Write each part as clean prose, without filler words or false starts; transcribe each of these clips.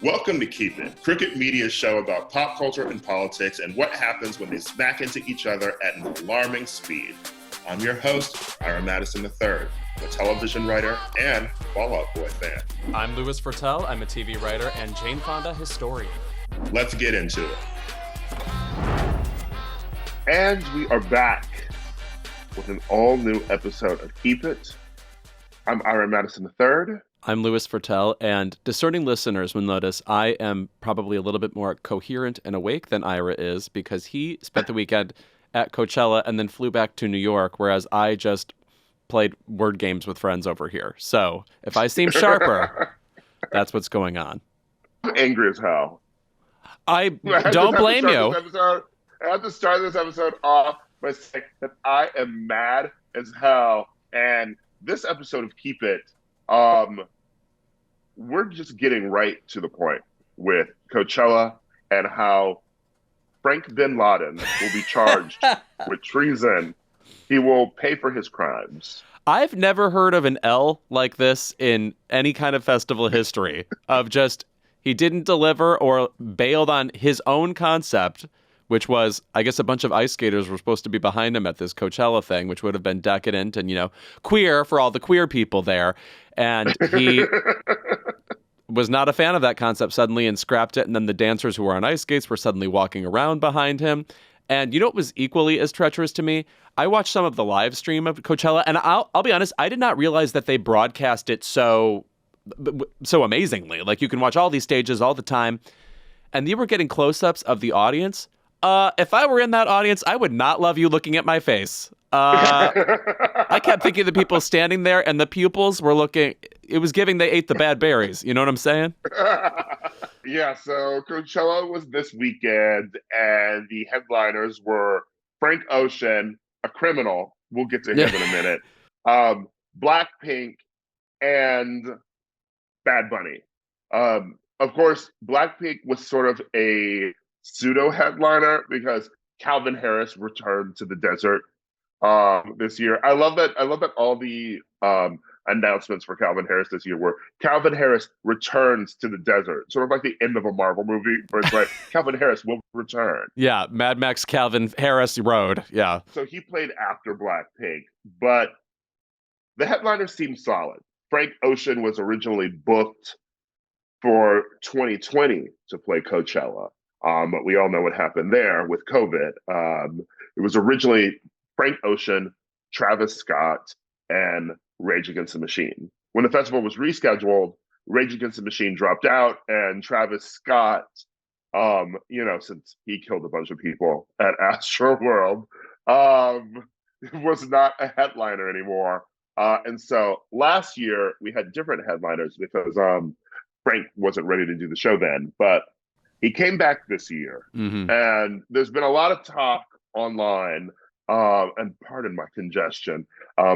Welcome to Keep It, Cricket Media's show about pop culture and politics and what happens when they smack into each other at an alarming speed. I'm your host, Ira Madison III, a television writer and Fall Out Boy fan. I'm Louis Fertel. I'm a TV writer and Jane Fonda historian. Let's get into it. And we are back with an all-new episode of Keep It. I'm Ira Madison III. I'm Louis Fertel, and discerning listeners will notice I am probably a little bit more coherent and awake than Ira is because he spent the weekend at Coachella and then flew back to New York, whereas I just played word games with friends over here. So if I seem sharper, that's what's going on. I'm angry as hell. I don't blame you. I have to start this episode off by saying that I am mad as hell. And this episode of Keep It, we're just getting right to the point with Coachella and how Frank bin Laden will be charged with treason. He will pay for his crimes. I've never heard of an L like this in any kind of festival history of just he didn't deliver or bailed on his own concept, which was, I guess, a bunch of ice skaters were supposed to be behind him at this Coachella thing, which would have been decadent and, queer for all the queer people there. And he was not a fan of that concept suddenly and scrapped it. And then the dancers who were on ice skates were suddenly walking around behind him. And what was equally as treacherous to me? I watched some of the live stream of Coachella, and I'll be honest, I did not realize that they broadcast it so amazingly. Like, you can watch all these stages all the time, and they were getting close-ups of the audience. If I were in that audience, I would not love you looking at my face. I kept thinking the people standing there and the pupils were looking, it was giving they ate the bad berries. You know what I'm saying? Yeah, so Coachella was this weekend and the headliners were Frank Ocean, a criminal, we'll get to him in a minute, Blackpink, and Bad Bunny. Of course, Blackpink was sort of a pseudo headliner because Calvin Harris returned to the desert this year. I love that all the announcements for Calvin Harris this year were Calvin Harris returns to the desert, sort of like the end of a Marvel movie where it's like Calvin Harris will return. Yeah, Mad Max Calvin Harris Road. Yeah. So he played after Blackpink, but the headliners seemed solid. Frank Ocean was originally booked for 2020 to play Coachella. But we all know what happened there with COVID. It was originally Frank Ocean, Travis Scott, and Rage Against the Machine. When the festival was rescheduled, Rage Against the Machine dropped out, and Travis Scott, since he killed a bunch of people at Astroworld, was not a headliner anymore. And so last year we had different headliners because Frank wasn't ready to do the show then, but he came back this year, and there's been a lot of talk online, and pardon my congestion,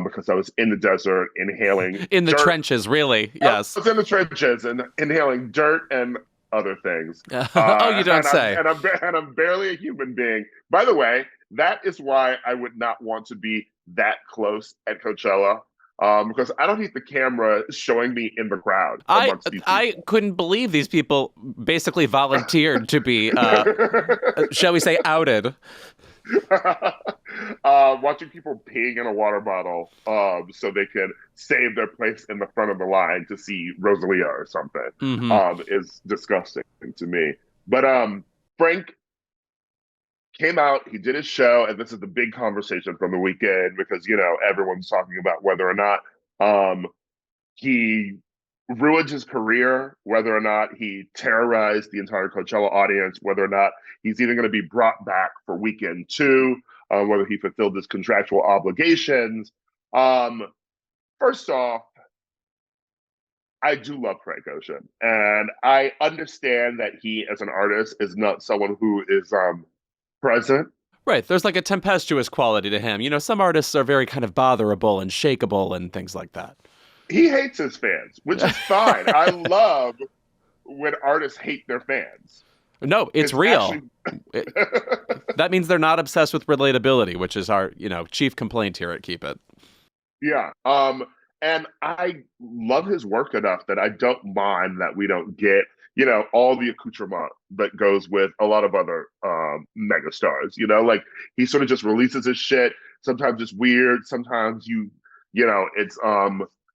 because I was in the desert inhaling in the dirt. trenches, really. Yes, I was in the trenches and inhaling dirt and other things. You don't say. And I'm barely a human being. By the way, that is why I would not want to be that close at Coachella. Because I don't need the camera showing me in the crowd amongst these people. I couldn't believe these people basically volunteered to be, shall we say, outed. Watching people peeing in a water bottle so they can save their place in the front of the line to see Rosalia or something is disgusting to me. But Frank came out, he did his show, and this is the big conversation from the weekend because, everyone's talking about whether or not he ruined his career, whether or not he terrorized the entire Coachella audience, whether or not he's even going to be brought back for weekend 2, whether he fulfilled his contractual obligations. First off, I do love Frank Ocean, and I understand that he, as an artist, is not someone who is present. Right. There's like a tempestuous quality to him. Some artists are very kind of botherable and shakeable and things like that. He hates his fans, which is fine. I love when artists hate their fans. No, it's real. That means they're not obsessed with relatability, which is our, chief complaint here at Keep It. Yeah. And I love his work enough that I don't mind that we don't get all the accoutrement that goes with a lot of other megastars. Like he sort of just releases his shit. Sometimes it's weird. Sometimes it's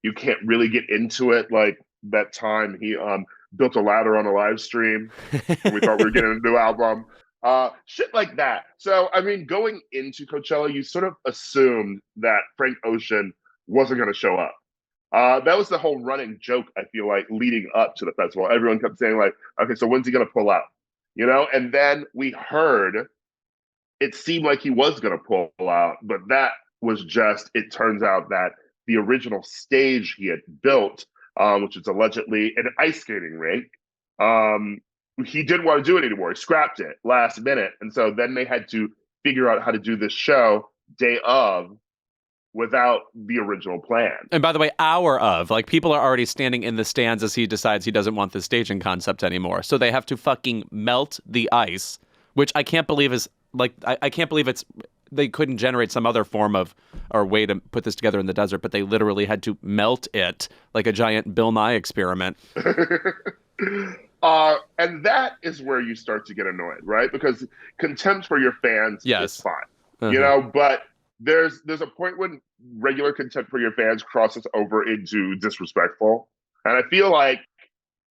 you can't really get into it. Like that time he built a ladder on a live stream when we thought we were getting a new album. Shit like that. So, I mean, going into Coachella, you sort of assumed that Frank Ocean wasn't going to show up. That was the whole running joke, I feel like, leading up to the festival. Everyone kept saying, like, okay, so when's he going to pull out? And then we heard it seemed like he was going to pull out, but that was just, it turns out that the original stage he had built, which is allegedly an ice skating rink, he didn't want to do it anymore. He scrapped it last minute. And so then they had to figure out how to do this show day of without the original plan. And by the way, hour of, like, people are already standing in the stands as he decides he doesn't want the staging concept anymore. So they have to fucking melt the ice, which I can't believe is, like, I can't believe they couldn't generate some other form of, or way to put this together in the desert, but they literally had to melt it like a giant Bill Nye experiment. And that is where you start to get annoyed, right? Because contempt for your fans is fine, but there's a point when regular contempt for your fans crosses over into disrespectful. And I feel like,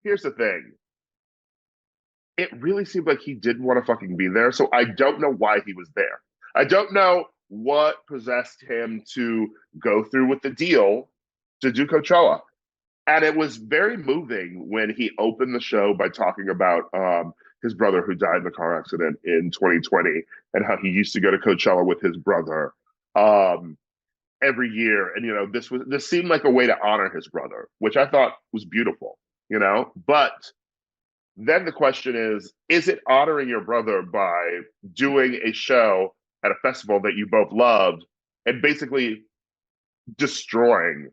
here's the thing. It really seemed like he didn't want to fucking be there. So I don't know why he was there. I don't know what possessed him to go through with the deal to do Coachella. And it was very moving when he opened the show by talking about his brother who died in a car accident in 2020 and how he used to go to Coachella with his brother every year. And, this seemed like a way to honor his brother, which I thought was beautiful, But then the question is it honoring your brother by doing a show at a festival that you both loved and basically destroying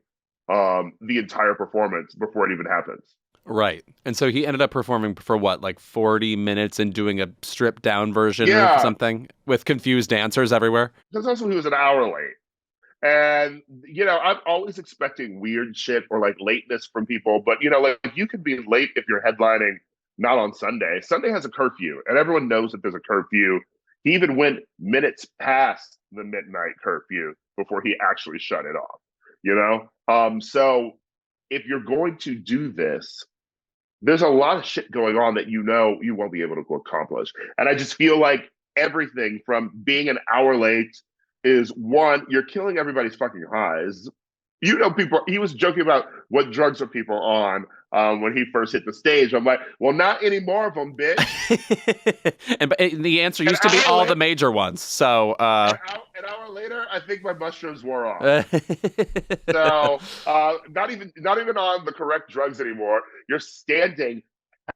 the entire performance before it even happens? Right. And so he ended up performing for what, like 40 minutes and doing a stripped down version of something with confused dancers everywhere? Because also he was an hour late. And, I'm always expecting weird shit or like lateness from people. But, like you can be late if you're headlining not on Sunday. Sunday has a curfew and everyone knows that there's a curfew. He even went minutes past the midnight curfew before he actually shut it off, So if you're going to do this, there's a lot of shit going on that you won't be able to accomplish. And I just feel like everything from being an hour late is, one, you're killing everybody's fucking highs. People, he was joking about what drugs are people on when he first hit the stage. I'm like, well, not any more of them, bitch. And the answer used to be all the major ones. So an hour later, I think my mushrooms wore off. So not even on the correct drugs anymore. You're standing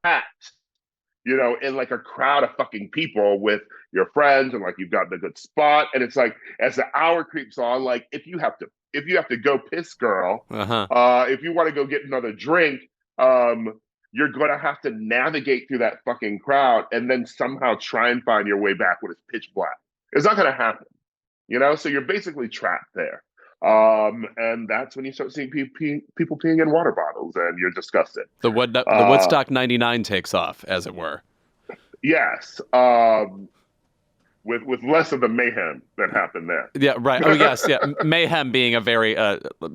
packed, in like a crowd of fucking people with your friends, and like you've got the good spot. And it's like as the hour creeps on, like if you have to go piss, girl, if you want to go get another drink, you're going to have to navigate through that fucking crowd and then somehow try and find your way back when it's pitch black. It's not going to happen, so you're basically trapped there. And that's when you start seeing people peeing in water bottles and you're disgusted. The Woodstock 99 takes off, as it were. Yes. With less of the mayhem that happened there. Yeah, right. Oh, yes. Yeah. Mayhem being a very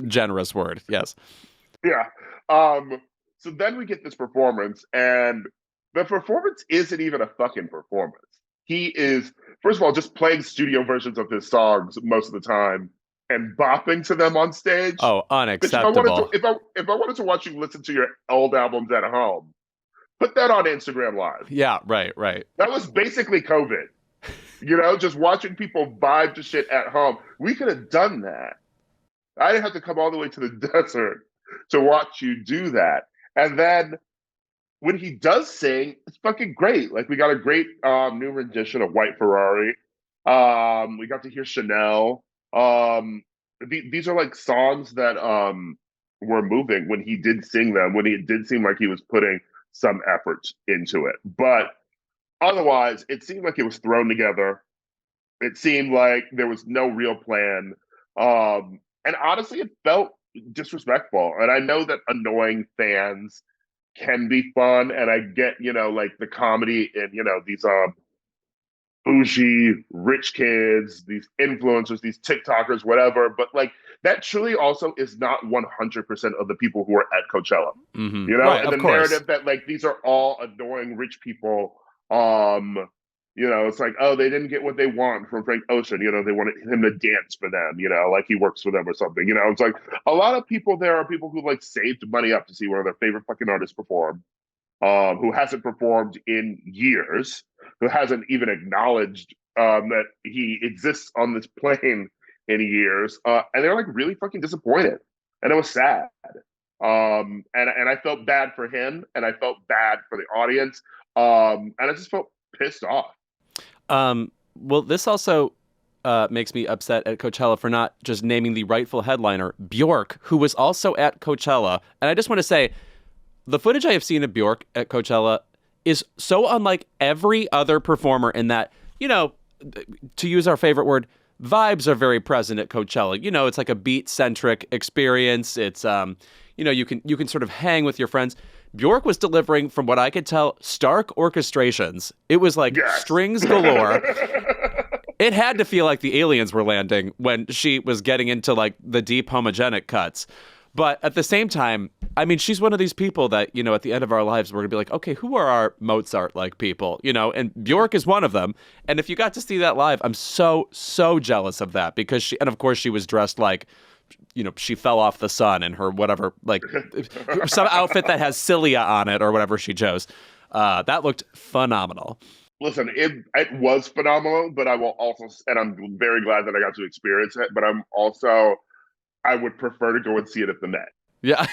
generous word. Yes. Yeah. So then we get this performance, and the performance isn't even a fucking performance. He is, first of all, just playing studio versions of his songs most of the time and bopping to them on stage. Oh, unacceptable. If I wanted to watch you listen to your old albums at home, put that on Instagram Live. Yeah, right. That was basically COVID. Just watching people vibe to shit at home. We could have done that. I didn't have to come all the way to the desert to watch you do that. And then when he does sing, it's fucking great. Like, we got a great new rendition of White Ferrari. We got to hear Chanel. These are like songs that were moving when he did sing them, when it did seem like he was putting some effort into it. But otherwise, it seemed like it was thrown together. It seemed like there was no real plan. And honestly, it felt disrespectful. And I know that annoying fans can be fun, and I get, like the comedy in, these bougie rich kids, these influencers, these TikTokers, whatever. But like that truly also is not 100% of the people who are at Coachella. Right, and the narrative that like these are all annoying rich people. It's like, oh, they didn't get what they want from Frank Ocean. They wanted him to dance for them, like he works for them or something. It's like a lot of people there are people who like saved money up to see one of their favorite fucking artists perform, who hasn't performed in years, who hasn't even acknowledged that he exists on this plane in years. And they're like really fucking disappointed. And it was sad. And I felt bad for him, and I felt bad for the audience. And I just felt pissed off. Well, this also makes me upset at Coachella for not just naming the rightful headliner, Bjork, who was also at Coachella. And I just want to say, the footage I have seen of Bjork at Coachella is so unlike every other performer in that, to use our favorite word, vibes are very present at Coachella. It's like a beat-centric experience. It's, you can sort of hang with your friends. Bjork was delivering, from what I could tell, stark orchestrations. It was like strings galore. It had to feel like the aliens were landing when she was getting into like the deep homogenic cuts. But at the same time, I mean, she's one of these people that, at the end of our lives, we're going to be like, okay, who are our Mozart-like people? And Bjork is one of them. And if you got to see that live, I'm so, so jealous of that because and of course she was dressed like, she fell off the sun in her whatever, like some outfit that has cilia on it or whatever she chose. That looked phenomenal. Listen, it was phenomenal, but I will also, and I'm very glad that I got to experience it, but I would prefer to go and see it at the Met. Yeah.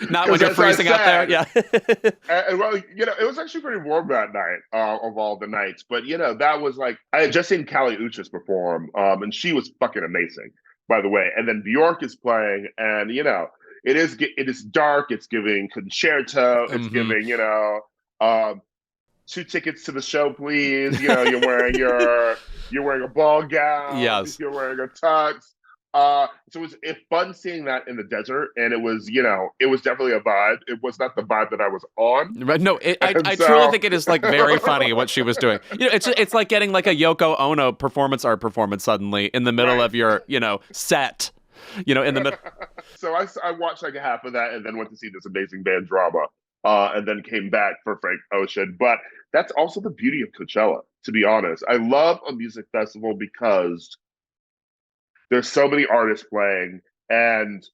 Not when you're freezing out there. Yeah. And well, it was actually pretty warm that night, of all the nights. But, that was like, I had just seen Kali Uchis perform, and she was fucking amazing, by the way. And then Bjork is playing, and, it is dark. It's giving concerto. It's giving, 2 tickets to the show, please. You're wearing a ball gown. Yes. You're wearing a tux. So it was fun seeing that in the desert, and it was definitely a vibe. It was not the vibe that I was on. Right? No, I truly think it is like very funny what she was doing. It's like getting like a Yoko Ono performance art performance suddenly in the middle of your set. In the middle. So I watched like a half of that, and then went to see this amazing band Drama, and then came back for Frank Ocean. But that's also the beauty of Coachella, to be honest. I love a music festival because there's so many artists playing, and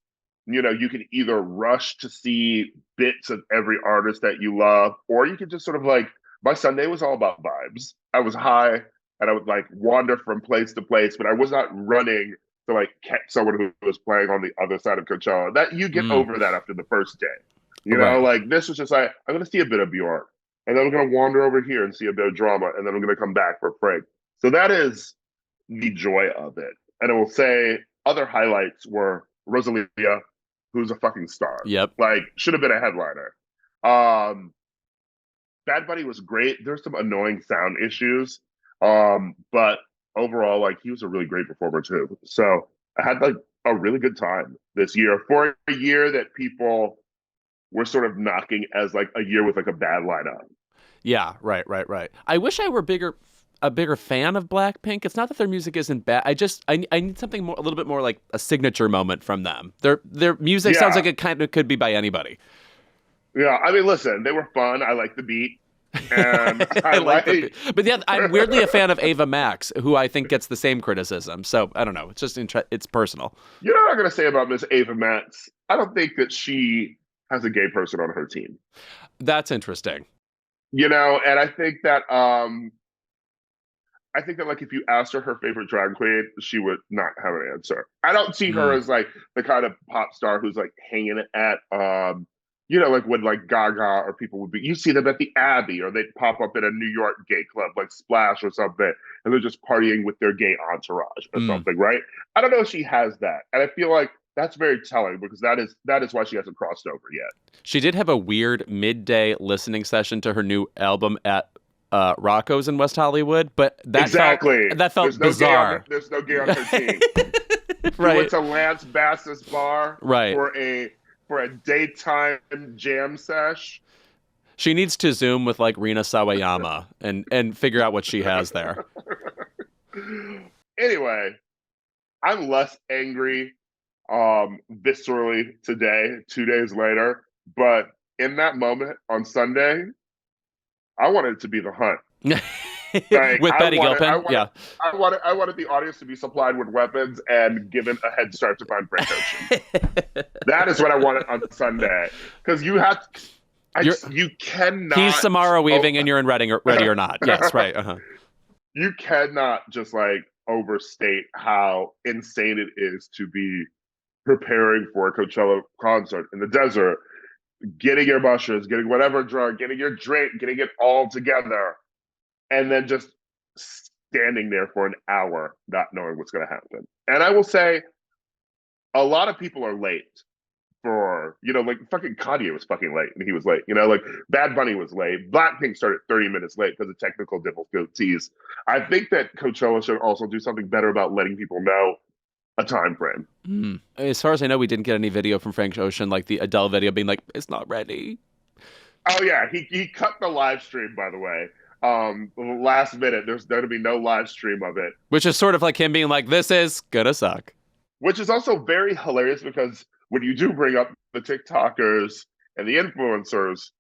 you can either rush to see bits of every artist that you love, or you can just sort of like, my Sunday was all about vibes. I was high, and I would like wander from place to place, but I was not running to like catch someone who was playing on the other side of Coachella. That you get over that after the first day. Like this was just like, I'm going to see a bit of Bjork, and then I'm going to wander over here and see a bit of Drama, and then I'm going to come back for Frank. So that is the joy of it. And I will say other highlights were Rosalia, who's a fucking star. Yep. Like, should have been a headliner. Bad Bunny was great. There's some annoying sound issues. But overall, like, he was a really great performer too. So I had like a really good time this year for a year that people were sort of knocking as like a year with like a bad lineup. Yeah, right. I wish I were a bigger fan of Blackpink. It's not that their music isn't bad. I need something more, a little bit more like a signature moment from them. Their music sounds like it kind of could be by anybody. Yeah, I mean, listen, they were fun. I like the beat. And I like the beat. But yeah, I'm weirdly a fan of Ava Max, who I think gets the same criticism. So I don't know. It's just it's personal. You know what I'm going to say about Miss Ava Max? I don't think that she has a gay person on her team. That's interesting. And I think that like if you asked her favorite drag queen, she would not have an answer. I don't see her as like the kind of pop star who's like hanging at like when like Gaga or people would be. You see them at the Abbey, or they'd pop up at a New York gay club like Splash or something, and they're just partying with their gay entourage or something, right? I don't know if she has that, and I feel like that's very telling because that is why she hasn't crossed over yet. She did have a weird midday listening session to her new album at Rocco's in West Hollywood, but that felt bizarre. There's no gay on her team. Right. She went to Lance Bass's bar for for a daytime jam sesh. She needs to Zoom with like Rina Sawayama and figure out what she has there. Anyway, I'm less angry viscerally today, 2 days later, but in that moment on Sunday, I wanted it to be the hunt. With Betty Gilpin? I wanted the audience to be supplied with weapons and given a head start to find Frank Ocean. That is what I wanted on Sunday. Because you cannot... He's Samara Weaving and you're in Ready or Not. Yes, right. Uh-huh. You cannot just like overstate how insane it is to be preparing for a Coachella concert in the desert, getting your mushrooms, getting whatever drug, getting your drink, getting it all together, and then just standing there for an hour not knowing what's going to happen. And I will say, a lot of people are late for, like fucking Kanye was fucking late and he was late. Like Bad Bunny was late. Blackpink started 30 minutes late because of technical difficulties. I think that Coachella should also do something better about letting people know a time frame. As far as I know, we didn't get any video from Frank Ocean, like the Adele video being like, it's not ready. Oh yeah, he cut the live stream, by the way. Last minute, there's going to be no live stream of it. Which is sort of like him being like, this is gonna suck. Which is also very hilarious because when you do bring up the TikTokers and the influencers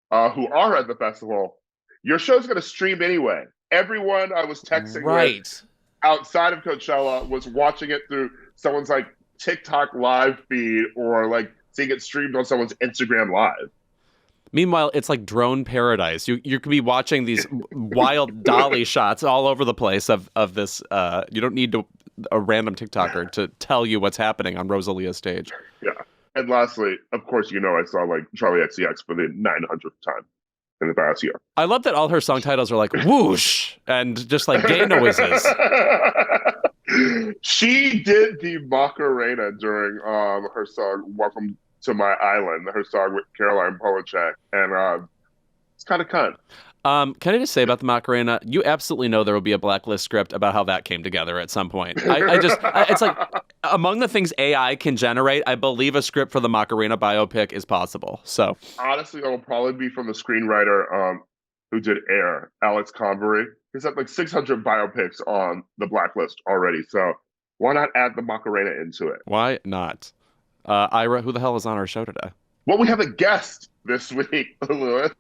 who are at the festival, your show's going to stream anyway. Everyone I was texting with outside of Coachella was watching it through someone's like TikTok live feed or like seeing it streamed on someone's Instagram live. Meanwhile, it's like drone paradise. You could be watching these wild dolly shots all over the place of this. You don't need a random TikToker to tell you what's happening on Rosalia's stage. Yeah. And lastly, of course, I saw like Charlie XCX for the 900th time in the past year. I love that all her song titles are like whoosh and just like gay noises. She did the Macarena during her song Welcome to My Island, her song with Caroline Polachek, and it's kind of cunt. Can I just say about the Macarena? You absolutely know there will be a Blacklist script about how that came together at some point. It's like among the things AI can generate, I believe a script for the Macarena biopic is possible. So honestly, it will probably be from the screenwriter who did Air, Alex Convery. He's had like 600 biopics on the Blacklist already. So why not add the Macarena into it? Why not? Ira, who the hell is on our show today? Well, we have a guest this week, Louis.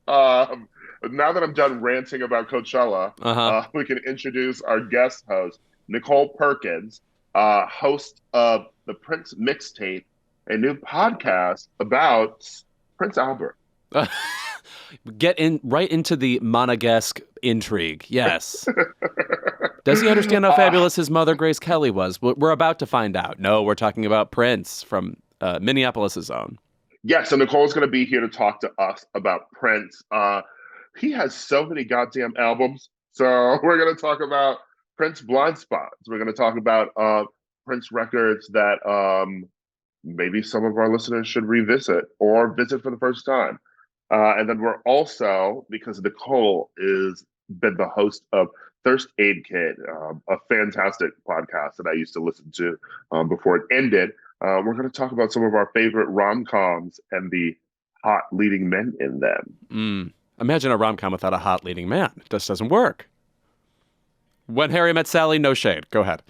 Now that I'm done ranting about Coachella, we can introduce our guest host, Nichole Perkins, host of the Prince Mixtape, a new podcast about Prince Albert. Get right into the Monegasque intrigue. Yes. Does he understand how fabulous his mother, Grace Kelly, was? We're about to find out. No, we're talking about Prince from Minneapolis' own. Yes, so Nichole's going to be here to talk to us about Prince. He has so many goddamn albums. So we're going to talk about Prince Blind Spots. We're going to talk about Prince records that maybe some of our listeners should revisit or visit for the first time. And then we're also, because Nichole is been the host of Thirst Aid Kit, a fantastic podcast that I used to listen to before it ended. We're going to talk about some of our favorite rom-coms and the hot leading men in them. Imagine a rom-com without a hot leading man. It just doesn't work. When Harry Met Sally, no shade. Go ahead.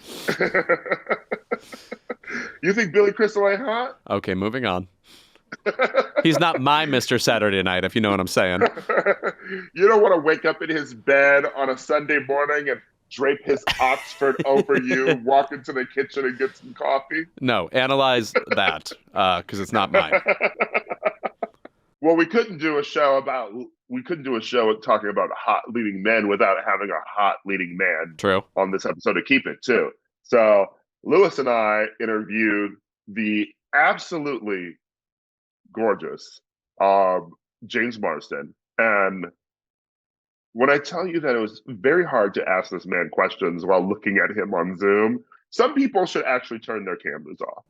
You think Billy Crystal ain't hot? Okay, moving on. He's not my Mr. Saturday Night, if you know what I'm saying. You don't want to wake up in his bed on a Sunday morning and drape his Oxford over you, walk into the kitchen and get some coffee? No, analyze that, because it's not mine. Well, we couldn't do a show talking about hot leading men without having a hot leading man. True. On this episode to keep it too. So Louis and I interviewed the absolutely gorgeous James Marsden, and when I tell you that it was very hard to ask this man questions while looking at him on Zoom, some people should actually turn their cameras off.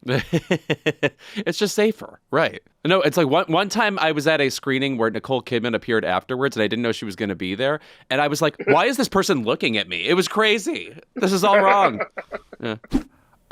It's just safer, right? No, it's like one time I was at a screening where Nicole Kidman appeared afterwards, and I didn't know she was going to be there, and I was like, "Why is this person looking at me?" It was crazy. This is all wrong. Yeah.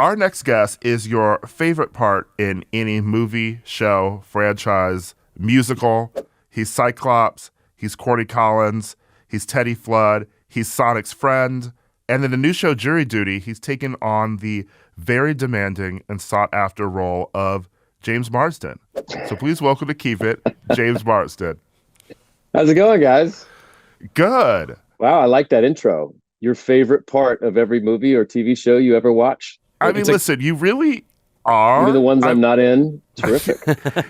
Our next guest is your favorite part in any movie, show, franchise, musical. He's Cyclops. He's Corny Collins. He's Teddy Flood. He's Sonic's friend. And in the new show Jury Duty, he's taken on the very demanding and sought-after role of James Marsden. So please welcome to Keep It, James Marsden. How's it going, guys? Good. Wow, I like that intro. Your favorite part of every movie or TV show you ever watch? I mean, listen, you really are. Even the ones I'm not in? Terrific.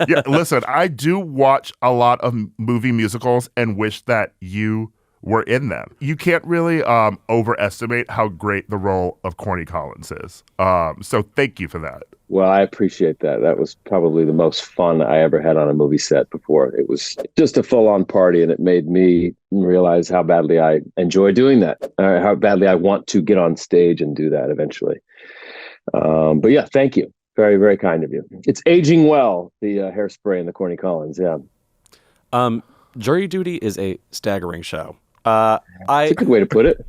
Yeah, listen, I do watch a lot of movie musicals and wish that you were in them. You can't really overestimate how great the role of Corny Collins is. So thank you for that. Well, I appreciate that. That was probably the most fun I ever had on a movie set before. It was just a full-on party, and it made me realize how badly I enjoy doing that, how badly I want to get on stage and do that eventually. But yeah, thank you. Very, very kind of you. It's aging well, the Hairspray and the Corny Collins, yeah. Jury Duty is a staggering show. That's a good way to put it.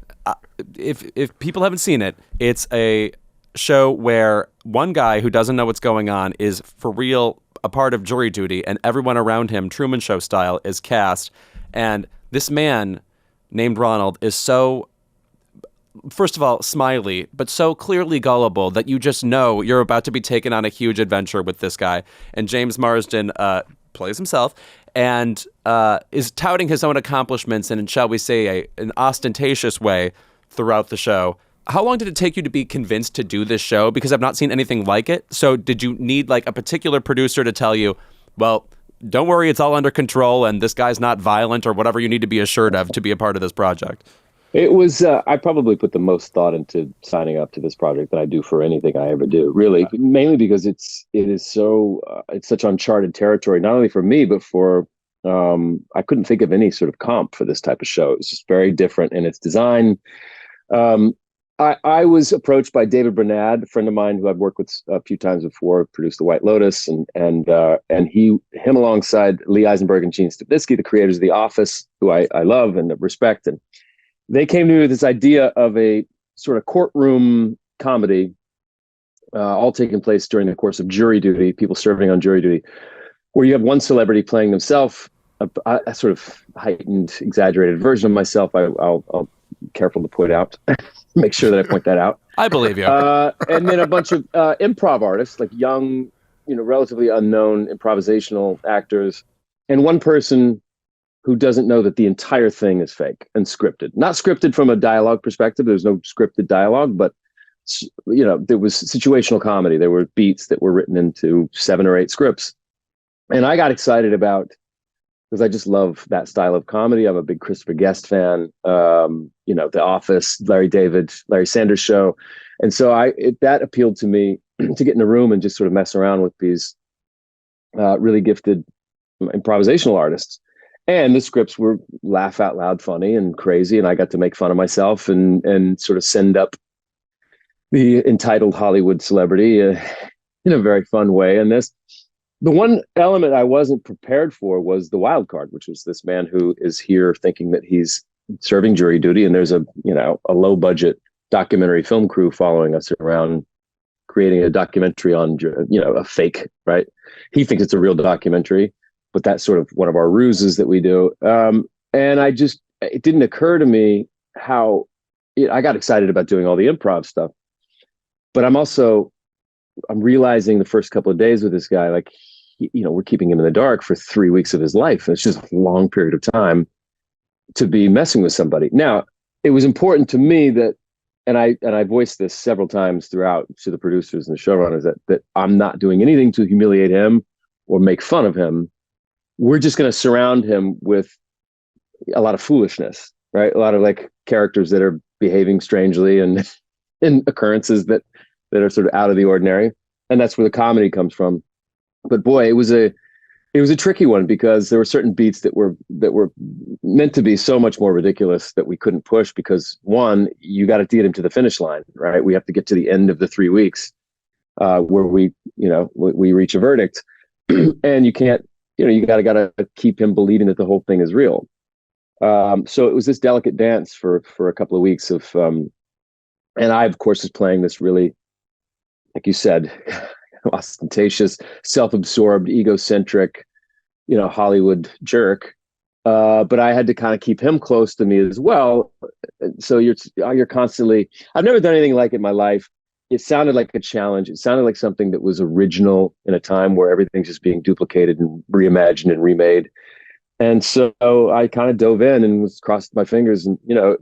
If people haven't seen it, it's a show where one guy who doesn't know what's going on is for real a part of jury duty, and everyone around him, Truman Show style, is cast. And this man named Ronald is so, first of all, smiley, but so clearly gullible that you just know you're about to be taken on a huge adventure with this guy. And James Marsden plays himself and is touting his own accomplishments in, shall we say, an ostentatious way throughout the show. How long did it take you to be convinced to do this show? Because I've not seen anything like it. So did you need like a particular producer to tell you, well, don't worry, it's all under control and this guy's not violent, or whatever you need to be assured of to be a part of this project? It was, I probably put the most thought into signing up to this project than I do for anything I ever do, really, mainly because it is so, it's such uncharted territory, not only for me, but for, I couldn't think of any sort of comp for this type of show. It was just very different in its design. I was approached by David Bernard, a friend of mine who I've worked with a few times before, produced The White Lotus, and him alongside Lee Eisenberg and Gene Stupnitsky, the creators of The Office, who I love and respect, and they came to me with this idea of a sort of courtroom comedy, all taking place during the course of jury duty, people serving on jury duty, where you have one celebrity playing themselves, a sort of heightened, exaggerated version of myself. I'll careful to point out, make sure that I point that out. I believe you. And then a bunch of improv artists, like young, relatively unknown improvisational actors, and one person who doesn't know that the entire thing is fake and scripted. Not scripted from a dialogue perspective. There's no scripted dialogue, but there was situational comedy. There were beats that were written into 7 or 8 scripts. And I got excited about, because I just love that style of comedy. I'm a big Christopher Guest fan. The Office, Larry Sanders Show. And so that appealed to me to get in a room and just sort of mess around with these really gifted improvisational artists. And the scripts were laugh out loud funny and crazy. And I got to make fun of myself and sort of send up the entitled Hollywood celebrity in a very fun way. And the one element I wasn't prepared for was the wild card, which was this man who is here thinking that he's serving jury duty. And there's a low budget documentary film crew following us around, creating a documentary on, a fake, right? He thinks it's a real documentary, but that's sort of one of our ruses that we do. And it didn't occur to me how I got excited about doing all the improv stuff, but I'm realizing the first couple of days with this guy, like, we're keeping him in the dark for 3 weeks of his life. And it's just a long period of time to be messing with somebody. Now, it was important to me that, and I voiced this several times throughout to the producers and the showrunners, that I'm not doing anything to humiliate him or make fun of him. We're just going to surround him with a lot of foolishness, right? A lot of like characters that are behaving strangely and occurrences that are sort of out of the ordinary. And that's where the comedy comes from. But boy, it was a tricky one, because there were certain beats that were meant to be so much more ridiculous that we couldn't push, because one, you got to get him to the finish line, right? We have to get to the end of the 3 weeks where we reach a verdict, and you can't, you gotta keep him believing that the whole thing is real. So it was this delicate dance for a couple of weeks of, and I of course was playing this really like you said, ostentatious, self-absorbed, egocentric, Hollywood jerk. But I had to kind of keep him close to me as well. So you're constantly. I've never done anything like it in my life. It sounded like a challenge. It sounded like something that was original in a time where everything's just being duplicated and reimagined and remade. And so I kind of dove in and was crossed my fingers. And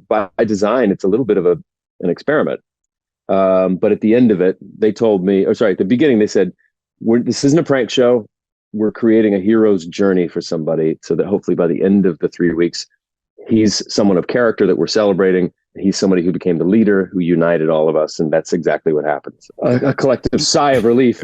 by design, it's a little bit of an experiment. But at the end of it, they told me, at the beginning, they said, this isn't a prank show. We're creating a hero's journey for somebody so that hopefully by the end of the 3 weeks, he's someone of character that we're celebrating. He's somebody who became the leader, who united all of us. And that's exactly what happens. A collective sigh of relief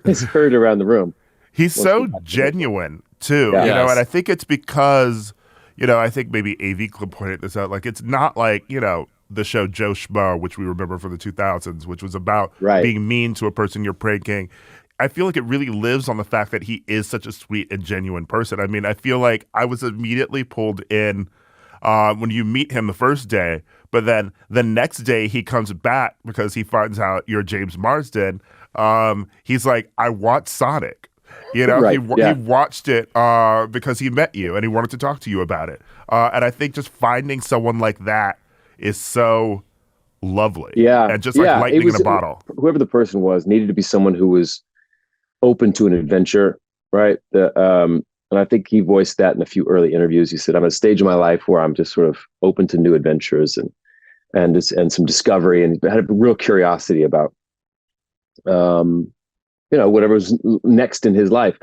is heard around the room. He's so genuine too, and I think it's because, I think maybe AV Club pointed this out. Like, it's not like, the show Joe Schmo, which we remember from the 2000s, which was about being mean to a person you're pranking. I feel like it really lives on the fact that he is such a sweet and genuine person. I mean, I feel like I was immediately pulled in when you meet him the first day, but then the next day he comes back because he finds out you're James Marsden. He's like, I want Sonic. He watched it because he met you and he wanted to talk to you about it. And I think just finding someone like that is so lovely. Yeah. And just like lightning in a bottle. Whoever the person was needed to be someone who was open to an adventure, right? And I think he voiced that in a few early interviews. He said, I'm at a stage in my life where I'm just sort of open to new adventures and some discovery, and had a real curiosity about whatever's next in his life.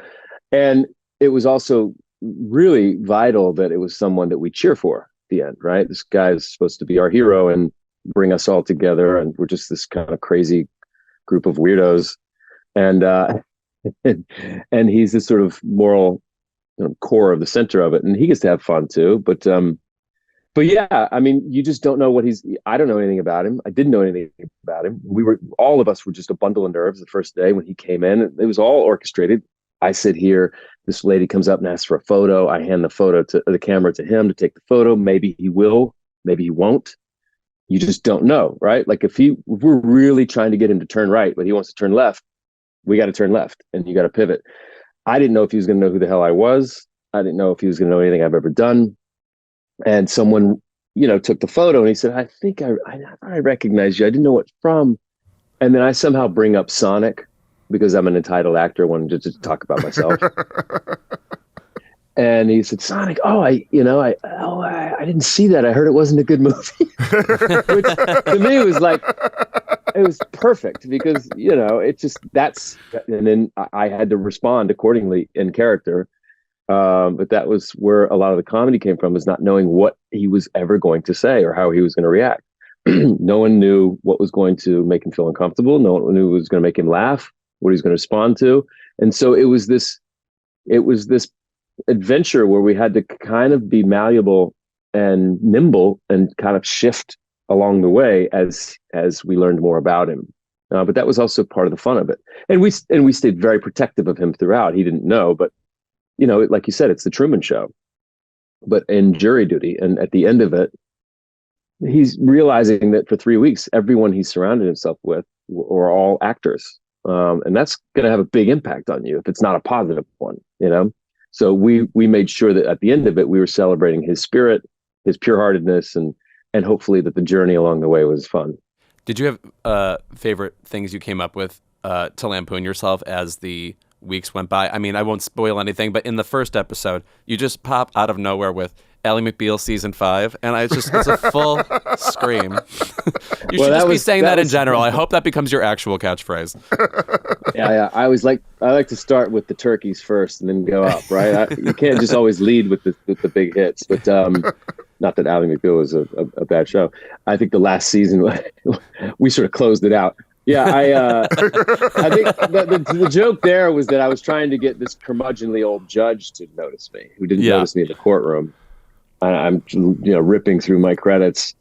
And it was also really vital that it was someone that we cheer for at the end, right? This guy is supposed to be our hero and bring us all together. And we're just this kind of crazy group of weirdos. And he's this sort of moral core of the center of it. And he gets to have fun too. But yeah, I mean, you just don't know I don't know anything about him. I didn't know anything about him. All of us were just a bundle of nerves the first day when he came in. It was all orchestrated. I sit here, this lady comes up and asks for a photo. I hand the camera to him to take the photo. Maybe he will, maybe he won't. You just don't know, right? Like if we're really trying to get him to turn right, but he wants to turn left, we got to turn left and you got to pivot. I didn't know if he was going to know who the hell I was. I didn't know if he was going to know anything I've ever done. And someone, took the photo and he said, I think I recognize you. I didn't know what from. And then I somehow bring up Sonic because I'm an entitled actor. I wanted to talk about myself. And he said, Sonic, I didn't see that. I heard it wasn't a good movie. Which to me was like, it was perfect because, it just, and then I had to respond accordingly in character. But that was where a lot of the comedy came from, was not knowing what he was ever going to say or how he was going to react. No one knew what was going to make him feel uncomfortable. No one knew what was going to make him laugh, what he was going to respond to. And so it was this adventure where we had to kind of be malleable and nimble and kind of shift along the way as we learned more about him. But that was also part of the fun of it. And we stayed very protective of him throughout. He didn't know, but like you said, it's the Truman Show, but in jury duty. And at the end of it, he's realizing that for 3 weeks, everyone he's surrounded himself with were all actors. And that's going to have a big impact on you if it's not a positive one, So we made sure that at the end of it, we were celebrating his spirit, his pure-heartedness, and hopefully that the journey along the way was fun. Did you have favorite things you came up with to lampoon yourself as the weeks went by? I mean, I won't spoil anything, but in the first episode, you just pop out of nowhere with Ally McBeal season 5, and it's a full scream. You should just be saying that in general. I hope that becomes your actual catchphrase. Yeah. I like to start with the turkeys first and then go up, right? You can't just always lead with the big hits, but not that Ally McBeal was a bad show. I think the last season we sort of closed it out. Yeah, I think the joke there was that I was trying to get this curmudgeonly old judge to notice me, who didn't notice me in the courtroom. I'm ripping through my credits,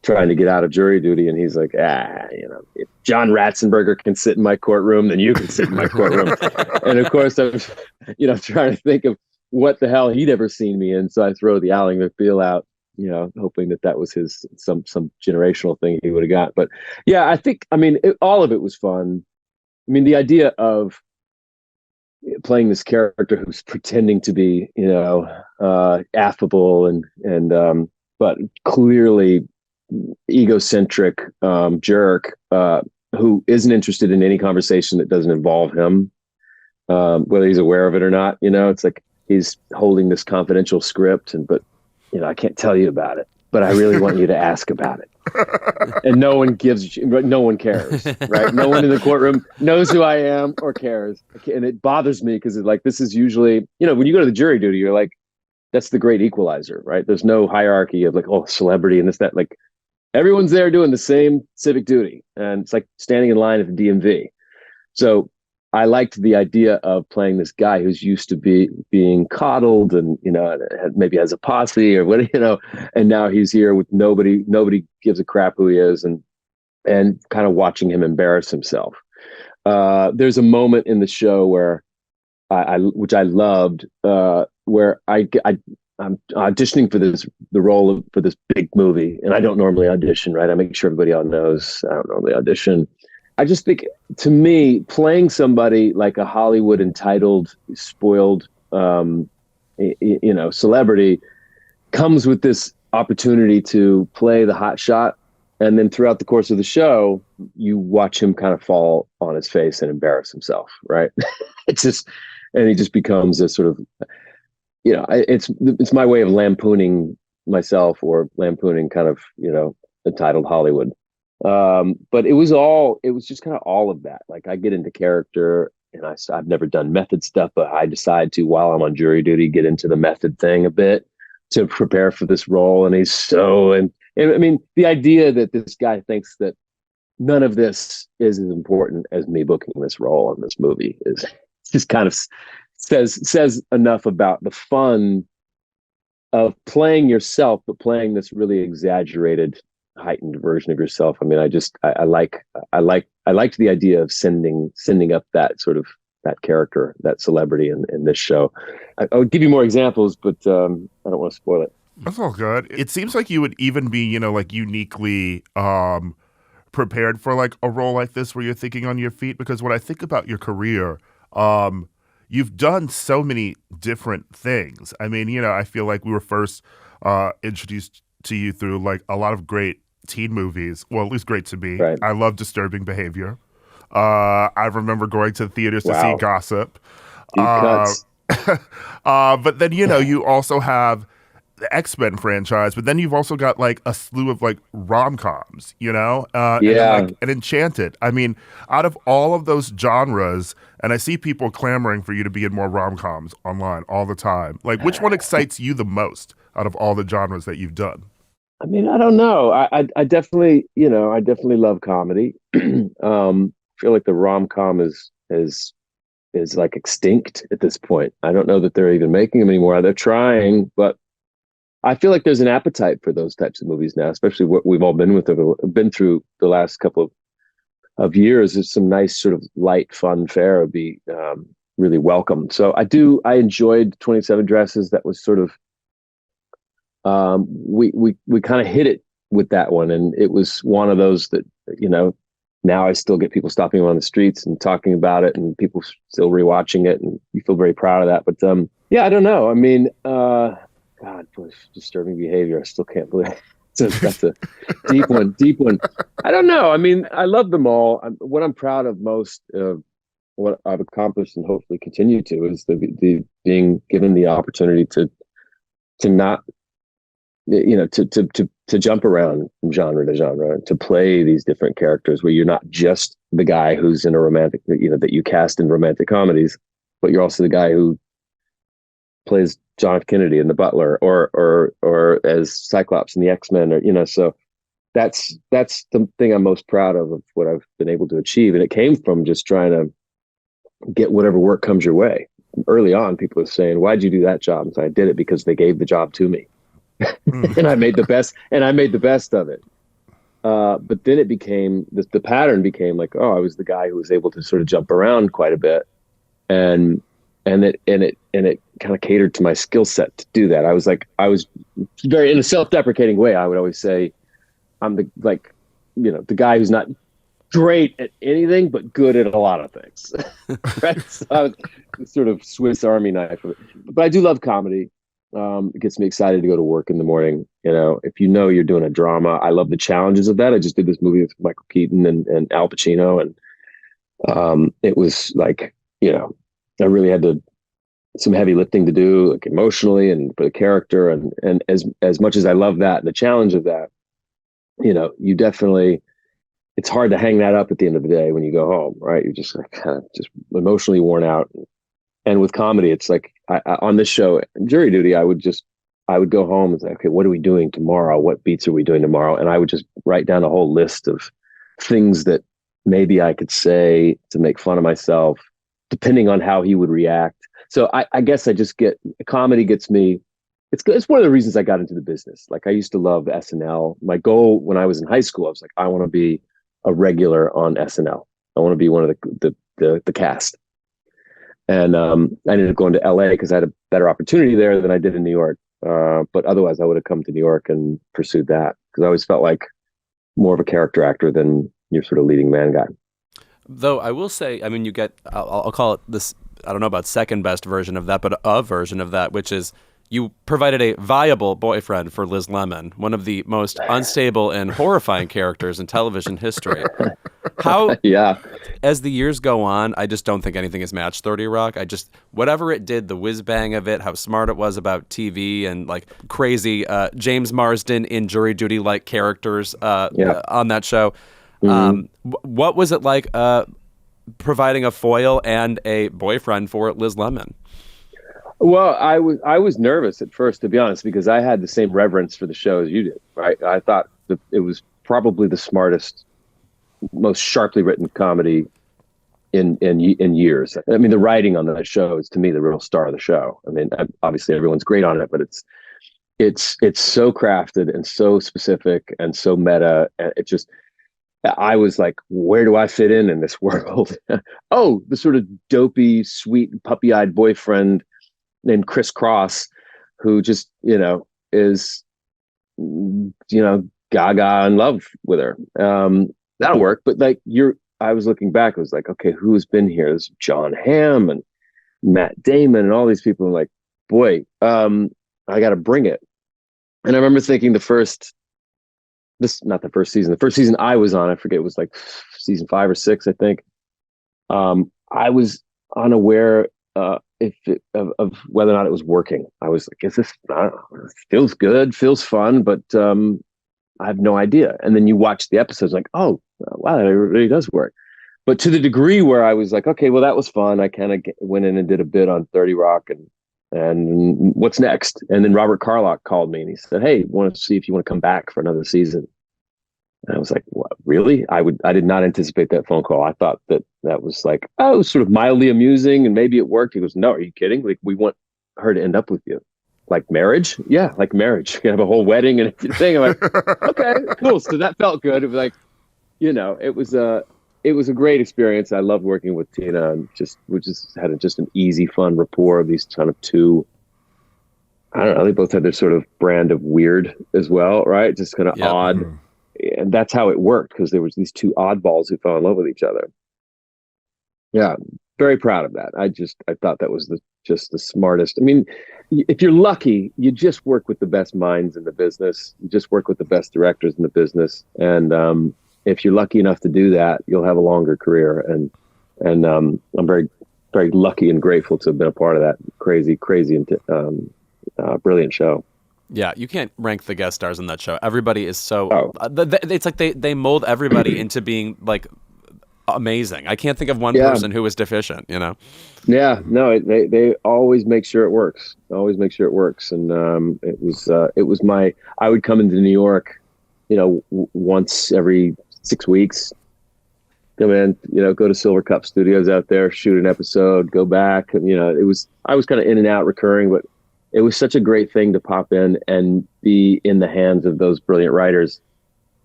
trying to get out of jury duty, and he's like, if John Ratzenberger can sit in my courtroom, then you can sit in my courtroom. And of course, I was, trying to think of what the hell he'd ever seen me in, so I throw the Ally McBeal out, hoping that was some generational thing he would have got. But yeah, I think, all of it was fun. I mean, the idea of playing this character who's pretending to be, affable and but clearly egocentric jerk who isn't interested in any conversation that doesn't involve him, whether he's aware of it or not. It's like he's holding this confidential script, but I can't tell you about it, but I really want you to ask about it. And no one cares, right? No one in the courtroom knows who I am or cares. And it bothers me because this is usually, when you go to the jury duty, you're like, that's the great equalizer, right? There's no hierarchy of celebrity and this, that, everyone's there doing the same civic duty. And it's like standing in line at the DMV. So I liked the idea of playing this guy who's used to being coddled and, maybe has a posse or what, and now he's here with nobody gives a crap who he is and kind of watching him embarrass himself. There's a moment in the show where which I loved, where I'm auditioning for the role for this big movie. And I don't normally audition, right? I make sure everybody all knows I don't normally audition. I just think, to me, playing somebody like a Hollywood entitled, spoiled, celebrity comes with this opportunity to play the hot shot. And then throughout the course of the show, you watch him kind of fall on his face and embarrass himself, right? And he just becomes a sort of, it's my way of lampooning myself or lampooning kind of, entitled Hollywood. But it was just kind of all of that. Like, I get into character, and I've never done method stuff, but I decide to, while I'm on jury duty, get into the method thing a bit to prepare for this role. And and I mean, the idea that this guy thinks that none of this is as important as me booking this role in this movie is just kind of says enough about the fun of playing yourself, but playing this really exaggerated, heightened version of yourself. I mean, I liked the idea of sending up that sort of that character, that celebrity in this show. I would give you more examples, but I don't want to spoil it. That's all good. It seems like you would even be, uniquely prepared for a role like this where you're thinking on your feet, because when I think about your career, you've done so many different things. I mean, I feel like we were first introduced to you through a lot of great teen movies. Well, at least great to me. Right. I love Disturbing Behavior. I remember going to the theaters to see Gossip. But then, you also have the X-Men franchise, but then you've also got a slew of rom-coms, and Enchanted. I mean, out of all of those genres, and I see people clamoring for you to be in more rom-coms online all the time. Which one excites you the most out of all the genres that you've done? I mean, I don't know. I definitely love comedy. I feel like the rom-com is extinct at this point. I don't know that they're even making them anymore. They're trying, but I feel like there's an appetite for those types of movies now, especially what we've all been through the last couple of years. Is some nice sort of light, fun fare would be really welcome. So I enjoyed 27 Dresses. That was sort of, we kind of hit it with that one. And it was one of those that, now I still get people stopping on the streets and talking about it, and people still rewatching it, and you feel very proud of that. But I don't know. I mean, God, Disturbing Behavior. I still can't believe it. That's a deep one. I don't know. I mean, I love them all. What I'm proud of most of what I've accomplished and hopefully continue to is the being given the opportunity to not, to jump around from genre to genre, to play these different characters where you're not just the guy who's in a romantic, that you cast in romantic comedies, but you're also the guy who plays John F. Kennedy in The Butler, or as Cyclops in the X-Men, or so that's the thing I'm most proud of what I've been able to achieve, and it came from just trying to get whatever work comes your way. Early on, people were saying, "Why'd you do that job?" And so I did it because they gave the job to me, and I made the best of it. But then it became the pattern became I was the guy who was able to sort of jump around quite a bit, and it kind of catered to my skill set to do that. I was very, in a self-deprecating way, I would always say I'm the guy who's not great at anything, but good at a lot of things. Right? So I was sort of Swiss Army knife. But I do love comedy. It gets me excited to go to work in the morning. If you're doing a drama, I love the challenges of that. I just did this movie with Michael Keaton and Al Pacino, and it was like, I really had some heavy lifting to do, like emotionally and for the character, and as much as I love that and the challenge of that, you definitely, it's hard to hang that up at the end of the day when you go home, right? You're just like kind of just emotionally worn out. And with comedy, it's like on this show, Jury Duty, I would go home and say, okay, what are we doing tomorrow? What beats are we doing tomorrow? And I would just write down a whole list of things that maybe I could say to make fun of myself, depending on how he would react. So I guess comedy gets me. It's one of the reasons I got into the business. Like, I used to love SNL. My goal when I was in high school, I was like, I want to be a regular on SNL. I want to be one of the cast. And I ended up going to LA because I had a better opportunity there than I did in New York. But otherwise, I would have come to New York and pursued that, because I always felt like more of a character actor than your sort of leading man guy. Though I will say, I mean, you get, I'll call it this, I don't know about second best version of that, but a version of that, which is you provided a viable boyfriend for Liz Lemon, one of the most unstable and horrifying characters in television history. How, yeah, as the years go on, I just don't think anything has matched 30 Rock. Whatever it did, the whiz bang of it, how smart it was about TV, and like crazy James Marsden in Jury Duty like characters on that show. Mm-hmm. What was it like providing a foil and a boyfriend for Liz Lemon? Well, I was nervous at first, to be honest, because I had the same reverence for the show as you did. Right? I thought that it was probably the smartest, most sharply written comedy in years. I mean, the writing on that show is, to me, the real star of the show. I mean, obviously everyone's great on it, but it's so crafted and so specific and so meta. And I was like, where do I fit in this world? Oh, the sort of dopey, sweet, puppy-eyed boyfriend named Chris Cross, who just, is, gaga in love with her. That'll work. But I was looking back, I was like, okay, who's been here? There's John Hamm and Matt Damon and all these people. I'm like, boy, I got to bring it. And I remember thinking the first season I was on, I forget, it was like season 5 or 6, I think. I was unaware of whether or not it was working. I was like, feels good, feels fun, but I have no idea. And then you watch the episodes, like, oh, wow, it really does work. But to the degree where I was like, okay, well, that was fun. I kind of went in and did a bit on 30 Rock and what's next? And then Robert Carlock called me and he said, hey, want to see if you want to come back for another season. And I was like, what, really? I did not anticipate that phone call. I thought that was like, it was sort of mildly amusing and maybe it worked. He goes, no, are you kidding? Like, we want her to end up with you. Like marriage? Yeah, like marriage. You can have a whole wedding and everything. I'm like, okay, cool. So that felt good. It was like, it was a great experience. I loved working with Tina, and we just had an easy, fun rapport of these kind of two. I don't know. They both had their sort of brand of weird as well, right? Just kind of odd. And that's how it worked, because there was these two oddballs who fell in love with each other. Yeah, very proud of that. I thought that was just the smartest. I mean, if you're lucky, you just work with the best minds in the business. You just work with the best directors in the business. And if you're lucky enough to do that, you'll have a longer career. And I'm very, very lucky and grateful to have been a part of that crazy and brilliant show. Yeah, you can't rank the guest stars in that show. Everybody is so... it's like they mold everybody into being like amazing. I can't think of one person who was deficient, Yeah, no, they always make sure it works. Always make sure it works. And it was I would come into New York, once every 6 weeks. Come in, go to Silver Cup Studios out there, shoot an episode, go back. And, I was kind of in and out recurring, but it was such a great thing to pop in and be in the hands of those brilliant writers.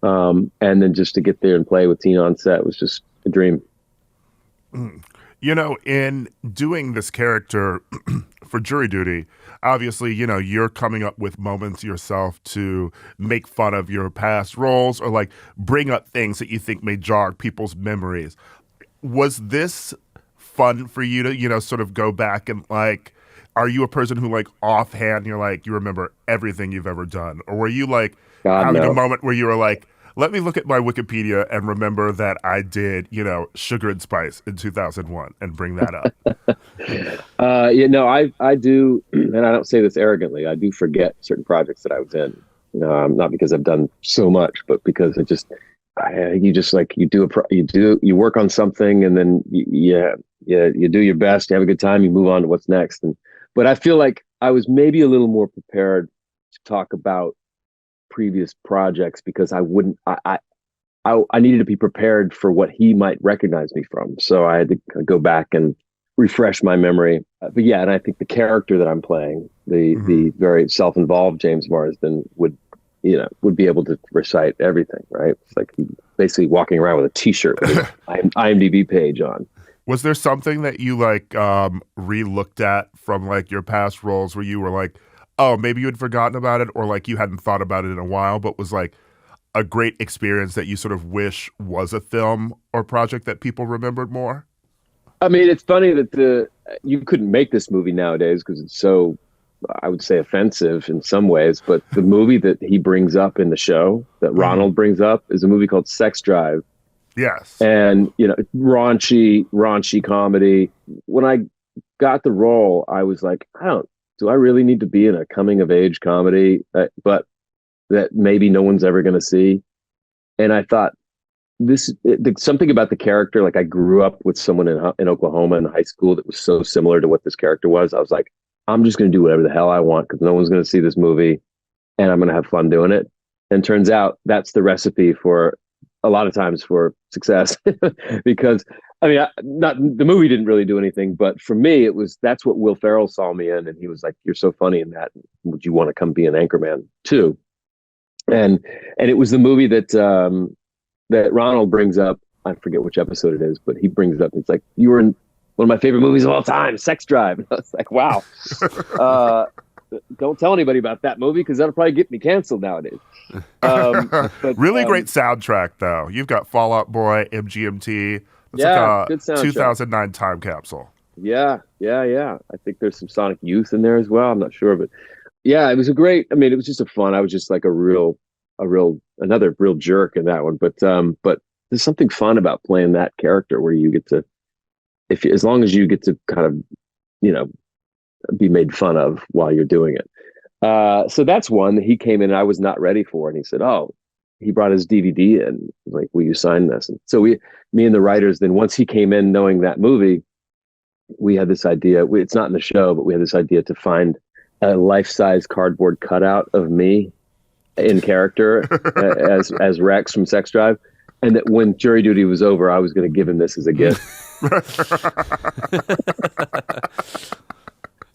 And then just to get there and play with Tina on set was just a dream. You know, in doing this character for jury duty, obviously, you know, you're coming up with moments yourself to make fun of your past roles or like bring up things that you think may jog people's memories. Was this fun for you to, you know, sort of go back and like, are you a person who like offhand, you're like, you remember everything you've ever done? Or were you like having a moment where you were like, let me look at my Wikipedia and remember that I did, you know, Sugar and Spice in 2001 and bring that up? You know, I do, and I don't say this arrogantly, I do forget certain projects that I was in. Not because I've done so much, but because it just, you work on something and then you do your best, you have a good time, you move on to what's next. But I feel like I was maybe a little more prepared to talk about previous projects because I needed to be prepared for what he might recognize me from. So I had to go back and refresh my memory. But yeah, and I think the character that I'm playing, the very self-involved James Marsden would be able to recite everything, right? It's like basically walking around with a T-shirt with an IMDb page on. Was there something that you like re-looked at from like your past roles where you were like, oh, maybe you had forgotten about it or like you hadn't thought about it in a while, but was like a great experience that you sort of wish was a film or project that people remembered more? I mean, it's funny that you couldn't make this movie nowadays because it's so, I would say, offensive in some ways, but the movie that he brings up in the show, that Ronald brings up, is a movie called Sex Drive. Yes. And, you know, raunchy comedy. When I got the role, I was like, do I really need to be in a coming of age comedy, but that maybe no one's ever going to see? And I thought something about the character, like I grew up with someone in Oklahoma in high school that was so similar to what this character was. I was like, I'm just going to do whatever the hell I want because no one's going to see this movie and I'm going to have fun doing it. And turns out that's the recipe for a lot of times for success because I mean, the movie didn't really do anything, but for me, that's what Will Ferrell saw me in. And he was like, you're so funny in that. Would you want to come be an Anchorman too? And it was the movie that Ronald brings up. I forget which episode it is, but he brings it up. It's like, you were in one of my favorite movies of all time, Sex Drive. And I was like, wow. Don't tell anybody about that movie because that'll probably get me canceled nowadays. But, really great soundtrack, though. You've got Fall Out Boy, MGMT. It's like a good 2009 time capsule. Yeah. I think there's some Sonic Youth in there as well. I'm not sure, but yeah, it was it was just I was just like another real jerk in that one. But there's something fun about playing that character where you get to, as long as you get to kind of, you know, be made fun of while you're doing it. So that's one that he came in and I was not ready for. And he said, he brought his DVD in. Like, will you sign this? And so me and the writers, then once he came in knowing that movie, we had this idea. It's not in the show, but we had this idea to find a life-size cardboard cutout of me in character as Rex from Sex Drive. And that when jury duty was over, I was going to give him this as a gift.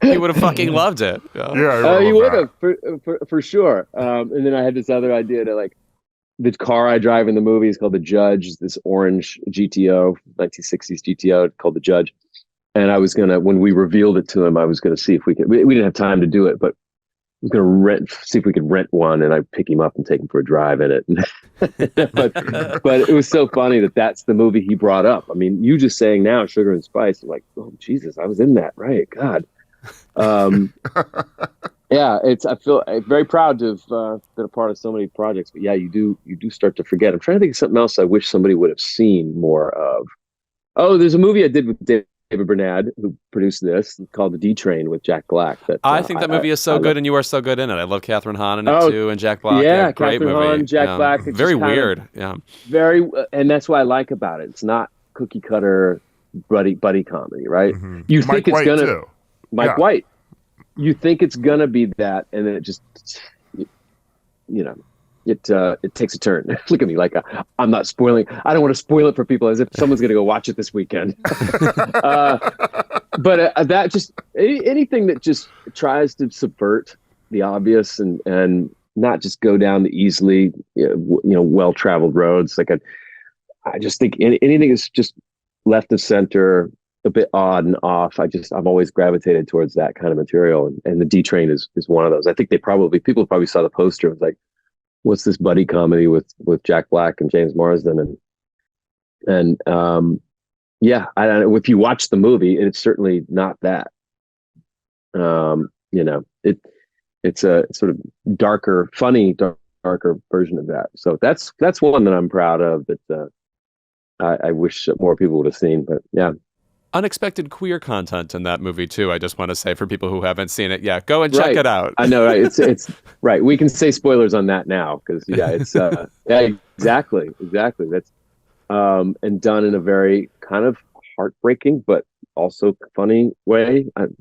He would have fucking loved it. Yeah, he would have for sure. And then I had this other idea to like the car I drive in the movie is called the Judge. This orange GTO, 1960s GTO called the Judge. And I was gonna, when we revealed it to him, I was gonna see if we could. We didn't have time to do it, but I was gonna see if we could rent one, and I'd pick him up and take him for a drive in it. but it was so funny that that's the movie he brought up. I mean, you just saying now Sugar and Spice, I'm like, oh Jesus, I was in that, right? God. Yeah, I feel very proud to have been a part of so many projects. But yeah, you do start to forget. I'm trying to think of something else I wish somebody would have seen more of. Oh, there's a movie I did with David Bernard, who produced this, called The D Train with Jack Black. I think that movie is so good, and you are so good in it. I love Catherine Hahn in it too, and Jack Black. Yeah, great Catherine movie. Hahn, Jack Black. It's very weird. Yeah, very, and that's what I like about it. It's not cookie cutter buddy comedy, right? Mm-hmm. You Mike think it's White gonna too. Mike White. You think it's gonna be that, and then it just, it takes a turn. Look at me, like I'm not spoiling. I don't want to spoil it for people as if someone's gonna go watch it this weekend. But that just anything that just tries to subvert the obvious and not just go down the easily, well-traveled roads. Like I just think anything is just left of center, a bit odd and off. I'm always gravitated towards that kind of material, and the D Train is one of those. I think people probably saw the poster. It was like, what's this buddy comedy with Jack Black and James Marsden, and yeah, I don't know if you watch the movie, it's certainly not that. You know, it's a sort of darker, funny, darker version of that. So that's one that I'm proud of, that I wish more people would have seen. But yeah. Unexpected queer content in that movie too. I just want to say, for people who haven't seen it, yeah, go and check it out. I know, right? It's right. We can say spoilers on that now, because yeah, it's yeah, exactly. That's and done in a very kind of heartbreaking but also funny way. I'm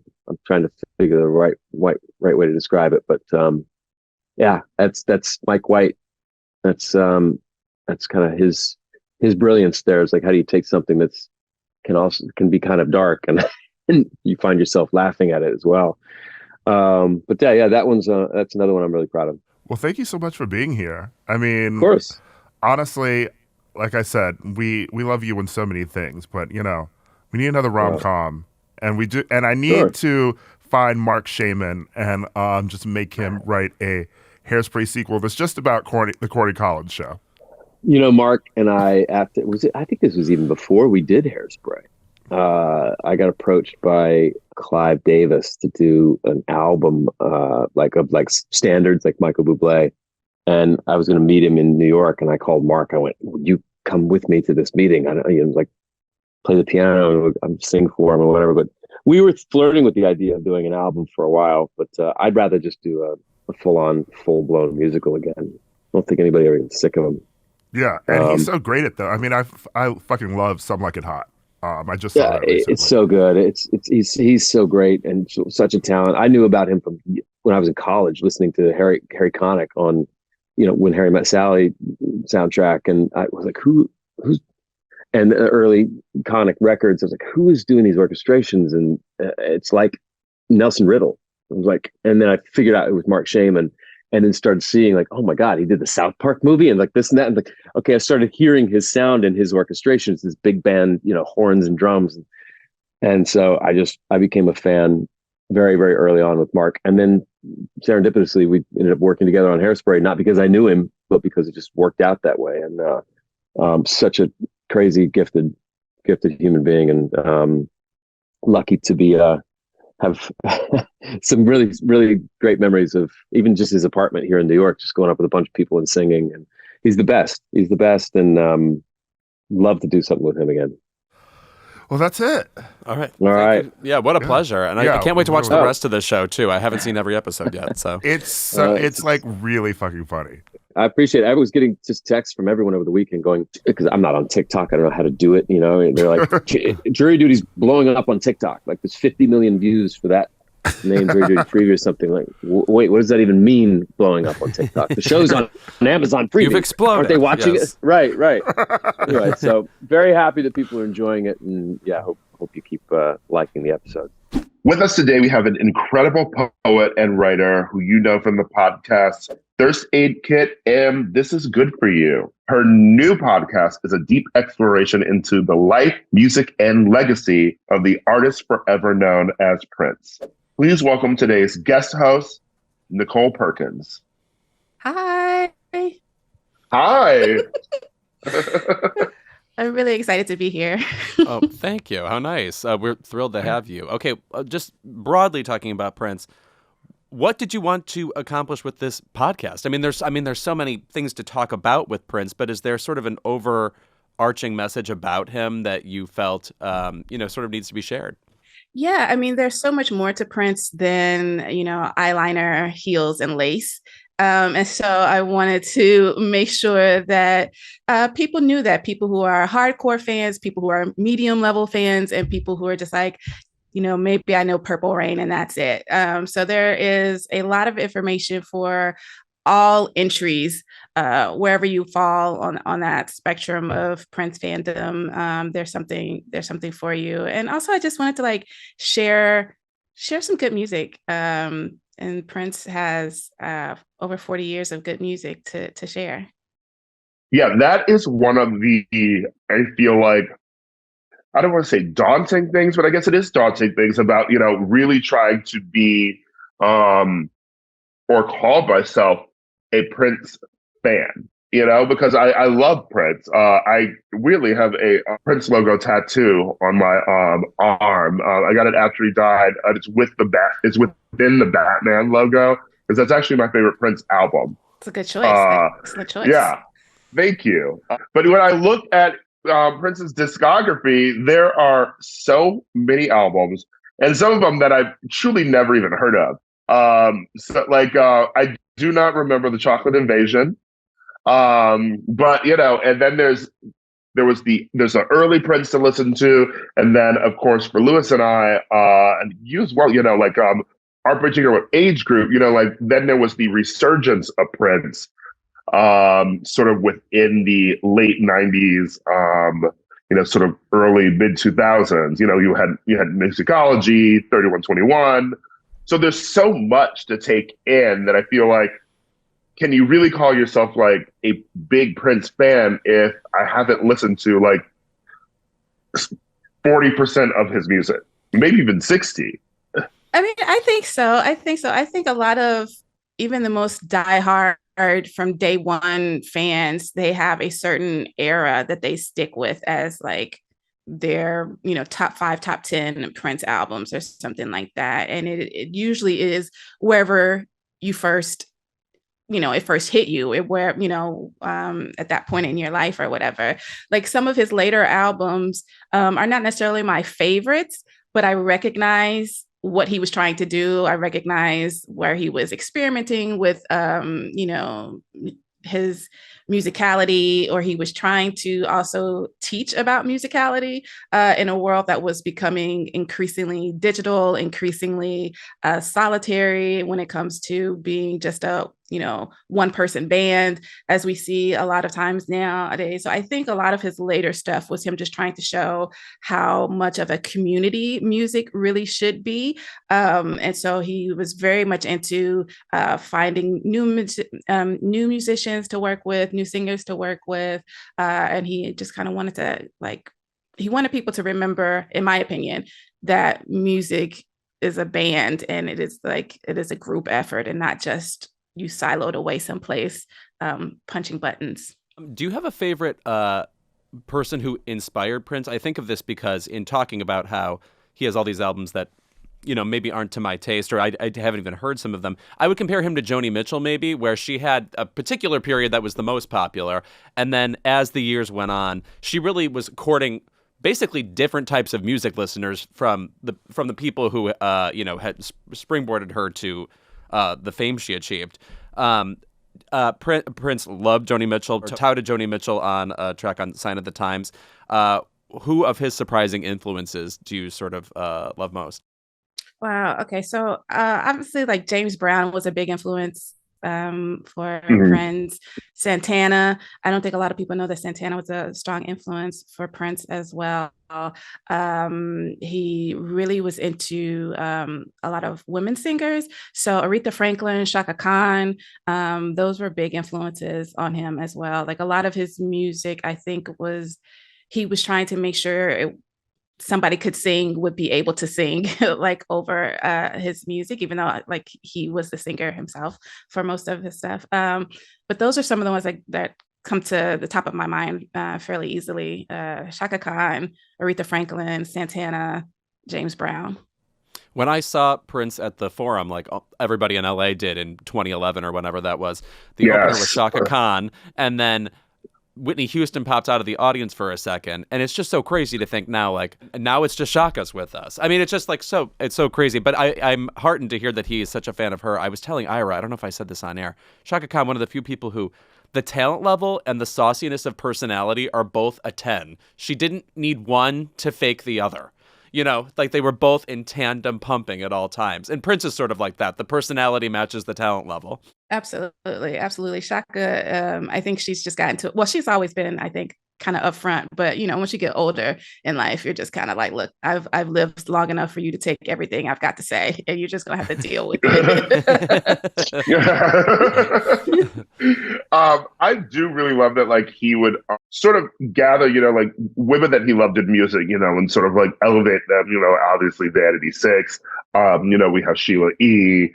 trying to figure the right way to describe it, but yeah, that's Mike White. That's kind of his brilliance there. Is like, how do you take something that's can be kind of dark and you find yourself laughing at it as well. But yeah, that's another one I'm really proud of. Well, thank you so much for being here. I mean, of course, honestly, like I said, we love you in so many things, but you know, we need another rom-com, and we do, and I need to find Mark Shaman and just make him write a Hairspray sequel that's just about the Corey Collins show. You know, Mark and I, I think this was even before we did Hairspray. I got approached by Clive Davis to do an album like standards, like Michael Bublé, and I was going to meet him in New York. And I called Mark. I went, "Would you come with me to this meeting? I like play the piano and I'm sing for him or whatever." But we were flirting with the idea of doing an album for a while. But I'd rather just do a full-blown musical again. I don't think anybody ever gets sick of him. Yeah, and he's so great at that. I mean, I fucking love Some Like It Hot. I just saw that recently. It's so good. He's so great and such a talent. I knew about him from when I was in college, listening to Harry Connick on, When Harry Met Sally soundtrack, and I was like, who's and the early Connick records. I was like, who is doing these orchestrations? And it's like Nelson Riddle. I was like, and then I figured out it was Mark Shaman. And then started seeing like, oh my God, he did the South Park movie and like this and that. And like, okay, I started hearing his sound and his orchestrations, this big band, horns and drums. And so I became a fan very, very early on with Mark. And then serendipitously, we ended up working together on Hairspray, not because I knew him, but because it just worked out that way. And such a crazy, gifted human being, and lucky to be have some really, really great memories of even just his apartment here in New York, just going up with a bunch of people and singing. And he's the best, and love to do something with him again. Well, that's it. All right. You. Yeah, what a pleasure. And I can't wait to watch the rest of the show too. I haven't seen every episode yet. So it's like really fucking funny. I appreciate it. I was getting just texts from everyone over the weekend going, because I'm not on TikTok. I don't know how to do it. And they're like, Jury Duty's blowing up on TikTok. Like there's 50 million views for that name, Jury Duty Preview or something. Like, wait, what does that even mean, blowing up on TikTok? The show's on Amazon Preview. You've exploded. Aren't they watching it? Right. Anyway, so very happy that people are enjoying it. And yeah, hope you keep liking the episode. With us today, we have an incredible poet and writer who you know from the podcast Thirst Aid Kit, and This Is Good For You. Her new podcast is a deep exploration into the life, music, and legacy of the artist forever known as Prince. Please welcome today's guest host, Nichole Perkins. Hi. Hi. I'm really excited to be here. Oh, thank you. How nice. We're thrilled to have you. Okay, just broadly talking about Prince, what did you want to accomplish with this podcast? I mean, there's so many things to talk about with Prince, but is there sort of an overarching message about him that you felt, sort of needs to be shared? Yeah, I mean, there's so much more to Prince than, eyeliner, heels, and lace. And so I wanted to make sure that people knew that, people who are hardcore fans, people who are medium level fans, and people who are just like, maybe I know Purple Rain and that's it. So there is a lot of information for all entries, wherever you fall on that spectrum of Prince fandom. There's something for you. And also I just wanted to share some good music. And Prince has over 40 years of good music to share. Yeah, that is one of the, I feel like, I don't want to say daunting things, but I guess it is daunting things about, really trying to be or call myself a Prince fan, because I love Prince. I weirdly have a Prince logo tattoo on my arm. I got it after he died. It's within the Batman logo, because that's actually my favorite Prince album. It's a good choice. Excellent choice. Yeah, thank you. But when I look at Prince's discography, there are so many albums, and some of them that I've truly never even heard of. I do not remember the Chocolate Invasion, but and then there's an early Prince to listen to, and then of course for Louis and I, and you as well, our particular age group, then there was the resurgence of Prince, sort of within the late 90s, sort of early mid 2000s. You had Musicology, 3121. So there's so much to take in that I feel like, can you really call yourself like a big Prince fan if I haven't listened to like 40% of his music, maybe even 60? I mean, I think so. I think a lot of even the most diehard from day one fans, they have a certain era that they stick with as like their, top 5, top 10 Prince albums or something like that. And it usually is wherever you first, it first hit you, where, at that point in your life or whatever. Like some of his later albums are not necessarily my favorites, but I recognize what he was trying to do. I recognize where he was experimenting with, his musicality, or he was trying to also teach about musicality in a world that was becoming increasingly digital, increasingly solitary when it comes to being just a one person band, as we see a lot of times nowadays. So I think a lot of his later stuff was him just trying to show how much of a community music really should be. And so he was very much into finding new musicians to work with, new singers to work with. And he just kind of wanted to he wanted people to remember, in my opinion, that music is a band, and it is a group effort, and not just you siloed away someplace punching buttons. Do you have a favorite person who inspired Prince? I think of this because in talking about how he has all these albums that, maybe aren't to my taste, or I haven't even heard some of them, I would compare him to Joni Mitchell maybe, where she had a particular period that was the most popular. And then as the years went on, she really was courting basically different types of music listeners from the people who, had springboarded her to the fame she achieved. Prince loved Joni Mitchell, touted Joni Mitchell on a track on Sign of the Times. Who of his surprising influences do you sort of love most? Wow. Okay. So obviously, like James Brown was a big influence for Prince. Santana. I don't think a lot of people know that Santana was a strong influence for Prince as well. He really was into a lot of women singers. So Aretha Franklin, Chaka Khan, those were big influences on him as well. Like a lot of his music, I think he was trying to make sure somebody could sing, would be able to sing like over his music, even though like he was the singer himself for most of his stuff. But those are some of the ones that come to the top of my mind fairly easily. Chaka Khan, Aretha Franklin, Santana, James Brown. When I saw Prince at the Forum, like everybody in LA did in 2011 or whenever that was, the opener was Chaka Khan, and then Whitney Houston popped out of the audience for a second, and it's just so crazy to think now it's just Shaka's with us. I mean, it's just it's so crazy, but I'm heartened to hear that he is such a fan of her. I was telling Ira, I don't know if I said this on air, Chaka Khan, one of the few people who the talent level and the sauciness of personality are both a 10. She didn't need one to fake the other. They were both in tandem pumping at all times. And Prince is sort of like that. The personality matches the talent level. Absolutely. Absolutely. Shaka, I think she's just gotten to, well, she's always been, I think, kind of upfront. But once you get older in life, you're just kind of like, look, I've lived long enough for you to take everything I've got to say, and you're just gonna have to deal with it. I do really love that, like, he would sort of gather, like, women that he loved in music, and sort of like elevate them, obviously Vanity Six, we have Sheila E,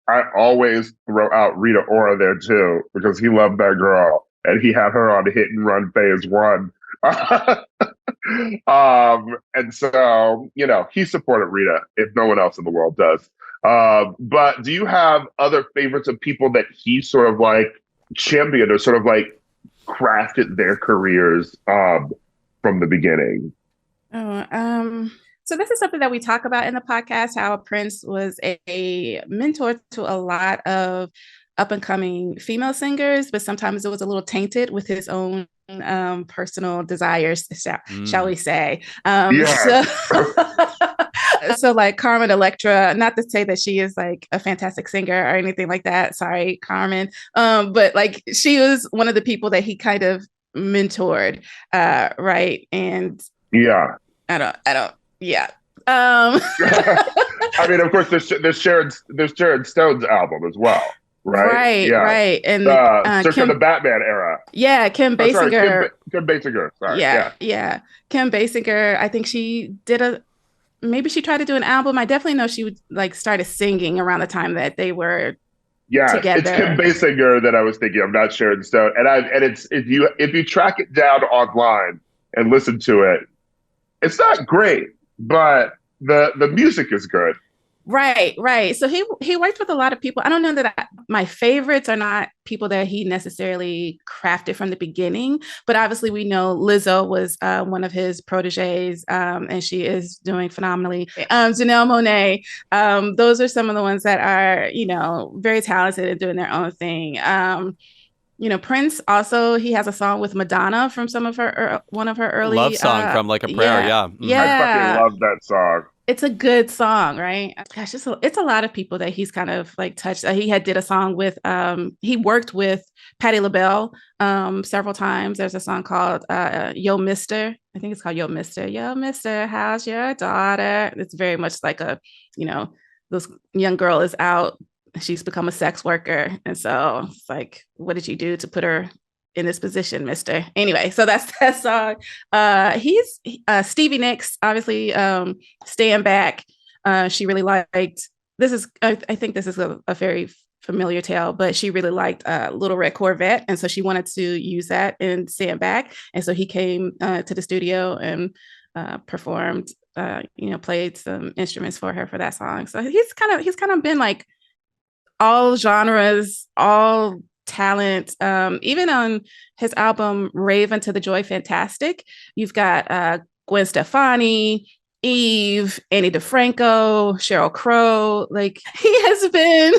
I always throw out Rita Ora there too, because he loved that girl and he had her on Hit and Run Phase 1. And so, he supported Rita if no one else in the world does. But do you have other favorites of people that he sort of like championed or sort of like crafted their careers from the beginning? So this is something that we talk about in the podcast, how Prince was a mentor to a lot of up and coming female singers, but sometimes it was a little tainted with his own personal desires, shall we say. So like Carmen Electra, not to say that she is like a fantastic singer or anything like that. Sorry, Carmen. But like she was one of the people that he kind of mentored, right? And yeah. I don't. Yeah. I mean, of course, there's Sharon Stone's album as well, right? Right. And Circa the Batman era. Yeah, Kim Basinger. Kim Basinger. Sorry. Yeah. Kim Basinger. I think she did maybe she tried to do an album. I definitely know she would like started singing around the time that they were together. It's Kim Basinger that I was thinking of, not Sharon Stone. And it's if you track it down online and listen to it, it's not great, but the music is good. Right. So he worked with a lot of people. I don't know that my favorites are not people that he necessarily crafted from the beginning, but obviously we know Lizzo was one of his proteges, and she is doing phenomenally. Janelle Monáe, those are some of the ones that are, very talented and doing their own thing. Prince also, he has a song with Madonna from one of her early love song from Like a Prayer. Yeah. I fucking love that song. It's a good song, right? Gosh, it's a lot of people that he's kind of like touched. He did a song with, he worked with Patti LaBelle several times. There's a song called Yo Mister. I think it's called Yo Mister. Yo Mister, how's your daughter? It's very much like this young girl is out. She's become a sex worker. And so it's like, what did you do to put her in this position, mister? Anyway, so that's that song. He's Stevie Nicks, obviously, Stand Back. She really liked, I think this is a very familiar tale, but she really liked Little Red Corvette. And so she wanted to use that in Stand Back. And so he came to the studio and performed, played some instruments for her for that song. So he's kind of been like all genres, all talent. Even on his album Rave Unto the Joy Fantastic, you've got Gwen Stefani, Eve, Annie DeFranco, Sheryl Crow. Like he has been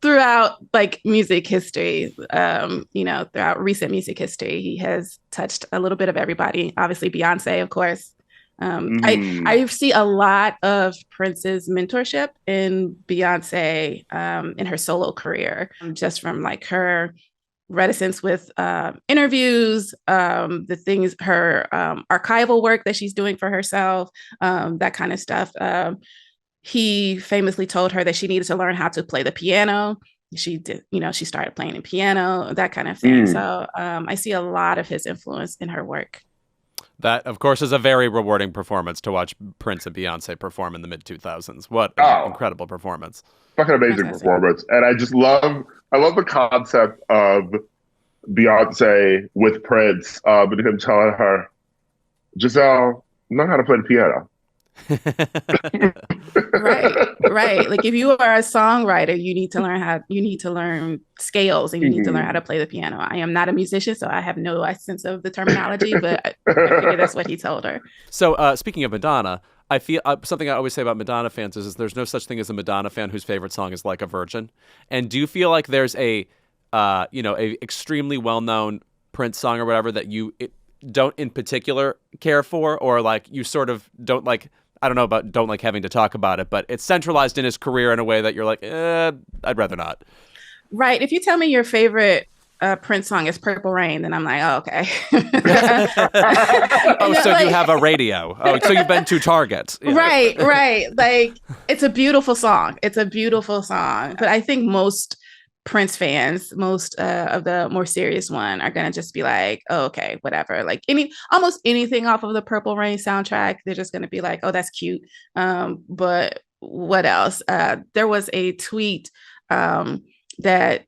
throughout like music history, throughout recent music history, he has touched a little bit of everybody. Obviously Beyonce, of course. I see a lot of Prince's mentorship in Beyonce in her solo career, just from like her reticence with interviews, the things, her archival work that she's doing for herself, that kind of stuff. He famously told her that she needed to learn how to play the piano. She did, she started playing the piano, that kind of thing. So I see a lot of his influence in her work. That, of course, is a very rewarding performance to watch Prince and Beyonce perform in the mid-2000s. What an incredible performance. Fucking amazing performance. And I just love the concept of Beyonce with Prince, and him telling her, Giselle, learn how to play the piano. Right. Like if you are a songwriter, you need to learn scales, and you need to learn how to play the piano. I am not a musician, so I have no sense of the terminology, but I figure that's what he told her. So speaking of Madonna, I feel something I always say about Madonna fans is there's no such thing as a Madonna fan whose favorite song is Like a Virgin. And do you feel like there's a extremely well-known Prince song or whatever that you don't in particular care for, or like you sort of don't like? I don't know about don't like having to talk about it, but it's centralized in his career in a way that you're like, I'd rather not. Right. If you tell me your favorite Prince song is Purple Rain, then I'm like, oh, okay. So you have a radio. Oh, so you've been to Target. Yeah. Right. Like, it's a beautiful song. But I think most Prince fans, most of the more serious one, are gonna just be like, oh, okay, whatever. Like almost anything off of the Purple Rain soundtrack, they're just gonna be like, oh, that's cute. But what else? There was a tweet that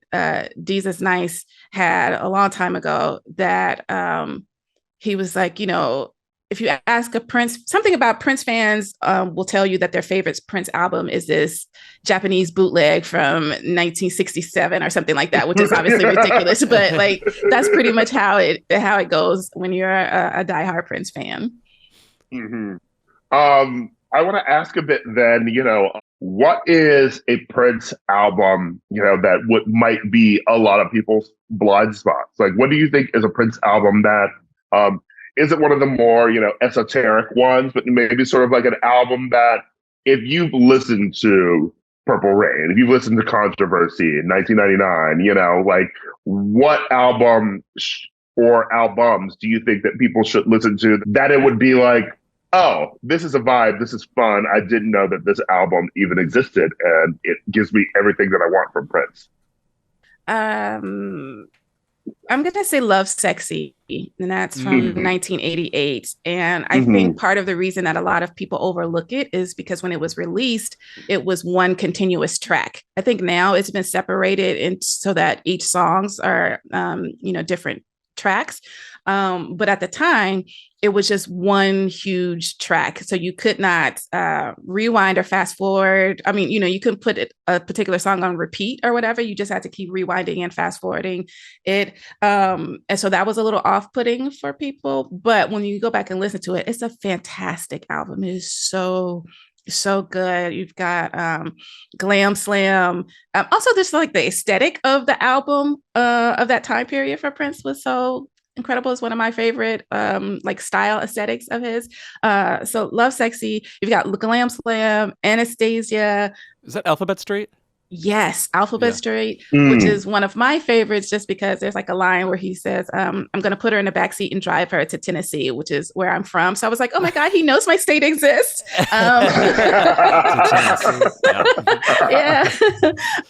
Jesus Nice had a long time ago that he was like, if you ask a Prince, something about Prince fans will tell you that their favorite Prince album is this Japanese bootleg from 1967 or something like that, which is obviously ridiculous, but like that's pretty much how it goes when you're a diehard Prince fan. Mm-hmm. I want to ask a bit then, what is a Prince album, that might be a lot of people's blind spots? Like, what do you think is a Prince album that isn't one of the more, esoteric ones, but maybe sort of like an album that if you've listened to Purple Rain, if you've listened to Controversy in 1999, like what album or albums do you think that people should listen to that it would be like, oh, this is a vibe, this is fun, I didn't know that this album even existed, and it gives me everything that I want from Prince? I'm going to say Love Sexy, and that's from 1988. And I think part of the reason that a lot of people overlook it is because when it was released, it was one continuous track. I think now it's been separated so that each songs are, different tracks. But at the time, it was just one huge track. So you could not rewind or fast forward. I mean, you couldn't put a particular song on repeat or whatever. You just had to keep rewinding and fast forwarding it. And so that was a little off-putting for people. But when you go back and listen to it, it's a fantastic album. It is so good. You've got Glam Slam. Also, just like the aesthetic of the album of that time period for Prince was so incredible. Is one of my favorite like style aesthetics of his. So Love Sexy. You've got Glam Slam, Anastasia. Is that Alphabet Street? Yes, Alphabet Street, which is one of my favorites just because there's like a line where he says, I'm going to put her in the backseat and drive her to Tennessee, which is where I'm from. So I was like, oh my God, he knows my state exists. Yeah.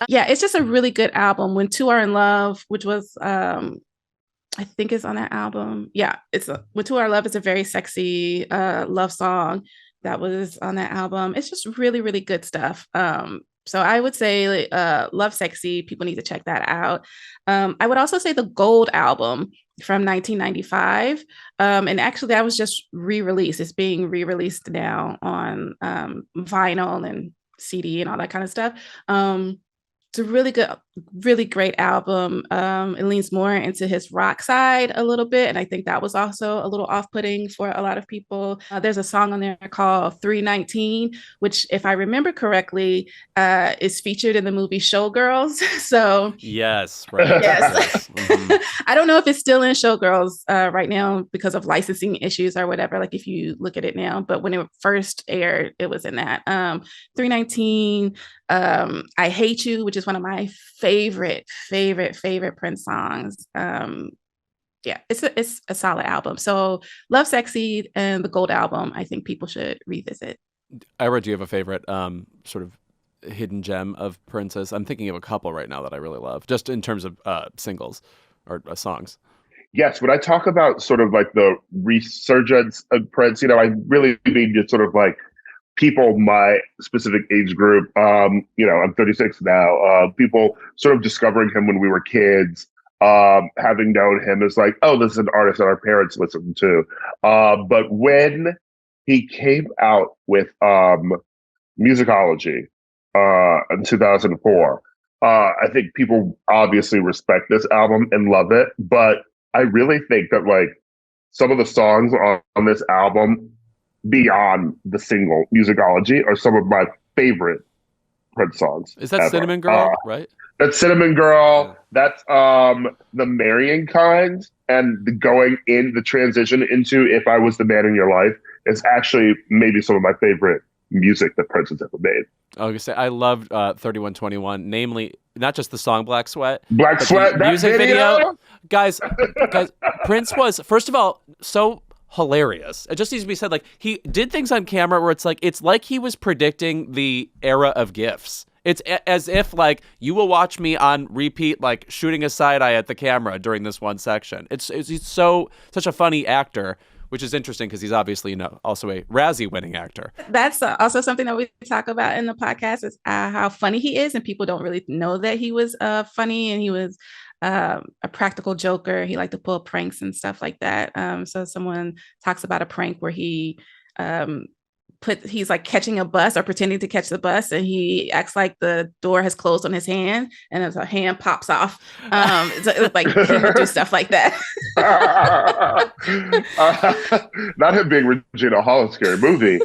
Yeah, it's just a really good album. When Two Are in Love, which was, I think is on that album. Yeah, When Two Are in Love is a very sexy love song that was on that album. It's just really, really good stuff. So I would say Love Sexy, people need to check that out. I would also say the Gold album from 1995. And actually that was just re-released. It's being re-released now on vinyl and CD and all that kind of stuff. It's a really good, really great album. It leans more into his rock side a little bit. And I think that was also a little off-putting for a lot of people. There's a song on there called 319, which if I remember correctly, is featured in the movie Showgirls. So yes, right. Yes. Mm-hmm. I don't know if it's still in Showgirls right now because of licensing issues or whatever, like if you look at it now, but when it first aired, it was in that. 319, I Hate You, which is one of my favorite Prince songs. Yeah, it's a solid album. So Love Sexy and the Gold album, I think people should revisit. Ira, do you have a favorite sort of hidden gem of Prince's? I'm thinking of a couple right now that I really love, just in terms of singles or songs. Yes, when I talk about sort of like the resurgence of Prince, I really mean just sort of like people my specific age group. I'm 36 now. People sort of discovering him when we were kids, having known him as like, oh, this is an artist that our parents listened to. But when he came out with Musicology in 2004, I think people obviously respect this album and love it. But I really think that like some of the songs on this album beyond the single Musicology are some of my favorite Prince songs. Is that ever. Cinnamon Girl, right? That's Cinnamon Girl. Yeah. That's The Marrying Kind, and the transition into If I Was the Man in Your Life is actually maybe some of my favorite music that Prince has ever made. I was gonna say I loved 3121, namely not just the song Black Sweat, Black but Sweat, the that music video? guys, Prince was, first of all, so hilarious. It just needs to be said, like, he did things on camera where it's like he was predicting the era of GIFs. It's as if, like, you will watch me on repeat, like, shooting a side eye at the camera during this one section. He's such a funny actor, which is interesting because he's obviously, also a Razzie-winning actor. That's also something that we talk about in the podcast is how funny he is, and people don't really know that he was funny, and he was a practical joker. He liked to pull pranks and stuff like that. So someone talks about a prank where he he's like catching a bus or pretending to catch the bus, and he acts like the door has closed on his hand, and as a hand pops off. So like he would do stuff like that. Not him being Regina Hall, Scary Movie.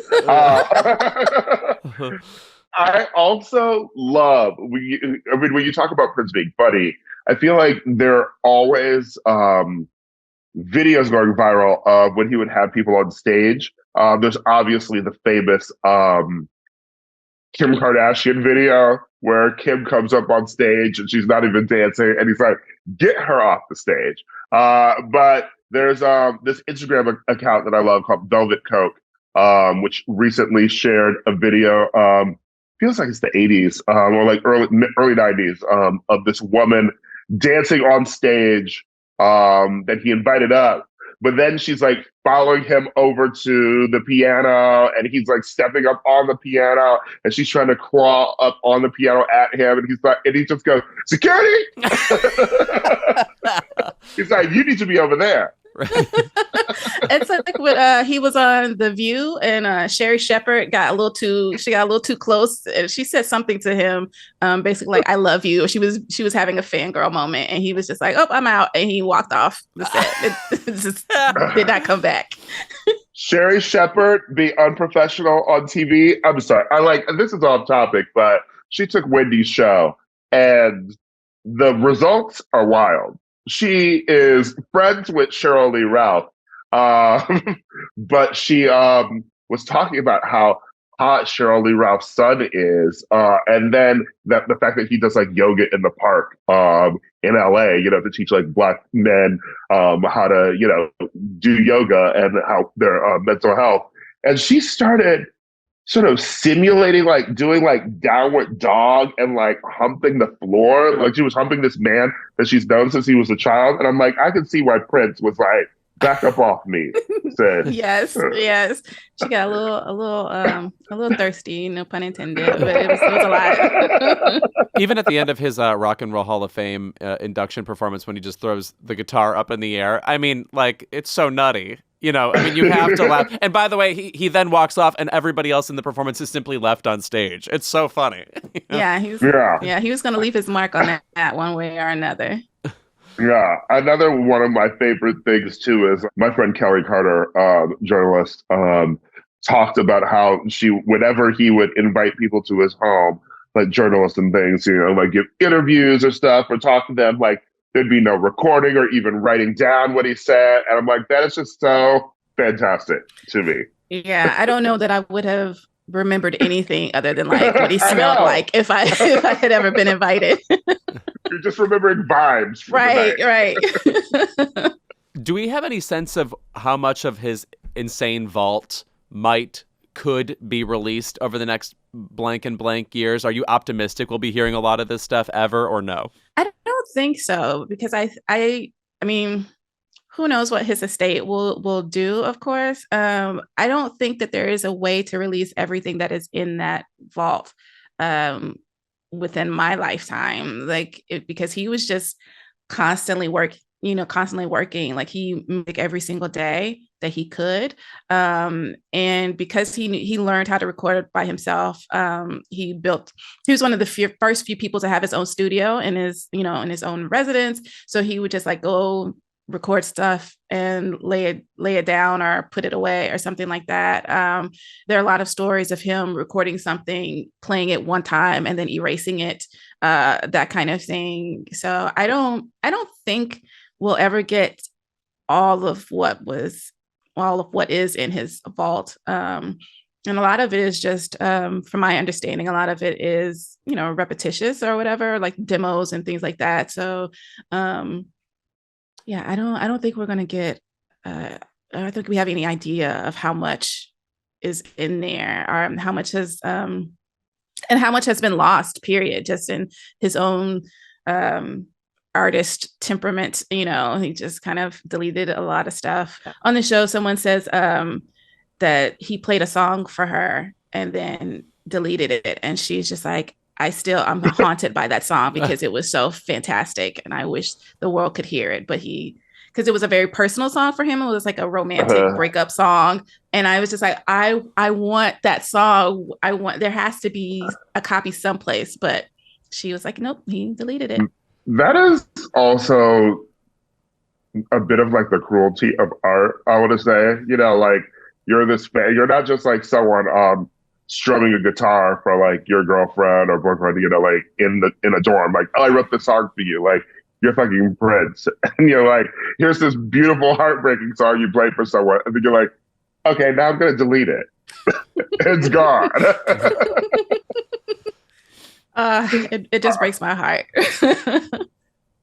I also love when you talk about Prince being funny, I feel like there are always videos going viral of when he would have people on stage. There's obviously the famous Kim Kardashian video where Kim comes up on stage and she's not even dancing, and he's like, "Get her off the stage." But there's this Instagram account that I love called Velvet Coke, which recently shared a video. Feels like it's the 80s or like early 90s of this woman dancing on stage that he invited up. But then she's like following him over to the piano, and he's like stepping up on the piano, and she's trying to crawl up on the piano at him, and he's like, and he just goes, "Security!" He's like, "You need to be over there." It's like when he was on The View, and Sherry Shepherd got a little too close, and she said something to him, basically like, "I love you." She was having a fangirl moment, and he was just like, "Oh, I'm out," and he walked off the set. It just did not come back. Sherry Shepherd be unprofessional on TV. I'm sorry. This is off topic, but she took Wendy's show, and the results are wild. She is friends with Cheryl Lee Ralph, but she was talking about how hot Cheryl Lee Ralph's son is, and then the fact that he does like yoga in the park in LA, to teach like Black men how to do yoga and how their mental health. And she started sort of simulating like doing like downward dog and like humping the floor. Like she was humping this man that she's known since he was a child. And I'm like, I could see why Prince was like, "Back up off me." Said, yes. She got a little thirsty, no pun intended, but it was a lot. Even at the end of his Rock and Roll Hall of Fame induction performance, when he just throws the guitar up in the air, I mean, like, it's so nutty. You have to laugh. And by the way, he then walks off, and everybody else in the performance is simply left on stage. It's so funny. Yeah, he was going to leave his mark on that one way or another. Yeah, another one of my favorite things too is my friend Kelly Carter, journalist, talked about how whenever he would invite people to his home, like journalists and things, like give interviews or stuff or talk to them, like there'd be no recording or even writing down what he said. And I'm like, that is just so fantastic to me. Yeah, I don't know that I would have remembered anything other than like what he smelled like if I had ever been invited. You're just remembering vibes. Right. Do we have any sense of how much of his insane vault could be released over the next blank and blank years? Are you optimistic we'll be hearing a lot of this stuff ever, or no? I don't think so, because I mean, who knows what his estate will do, of course. I don't think that there is a way to release everything that is in that vault within my lifetime, because he was just constantly working. Like he music every single day that he could. And because he learned how to record by himself, he was one of the first few people to have his own studio in his own residence. So he would just like go record stuff and lay it down or put it away or something like that. There are a lot of stories of him recording something, playing it one time and then erasing it, that kind of thing. So I don't think we'll ever get all of what is in his vault. And a lot of it is just, from my understanding, a lot of it is, repetitious or whatever, like demos and things like that. So, yeah, I don't think we're going to get, I don't think we have any idea of how much is in there, or how much has, and how much has been lost, period, just in his own artist temperament. He just kind of deleted a lot of stuff. On the show, someone says that he played a song for her and then deleted it. And she's just like, I'm haunted by that song because it was so fantastic. And I wish the world could hear it. But because it was a very personal song for him. It was like a romantic breakup song. And I was just like, I want that song. There has to be a copy someplace. But she was like, nope, he deleted it. That is also a bit of like the cruelty of art, I want to say. Like, you're this fan. You're not just like someone strumming a guitar for like your girlfriend or boyfriend, like in a dorm. Like, oh, I wrote this song for you. Like, you're fucking Prince. And you're like, here's this beautiful, heartbreaking song you played for someone. And then you're like, okay, now I'm going to delete it. It's gone. It just breaks my heart.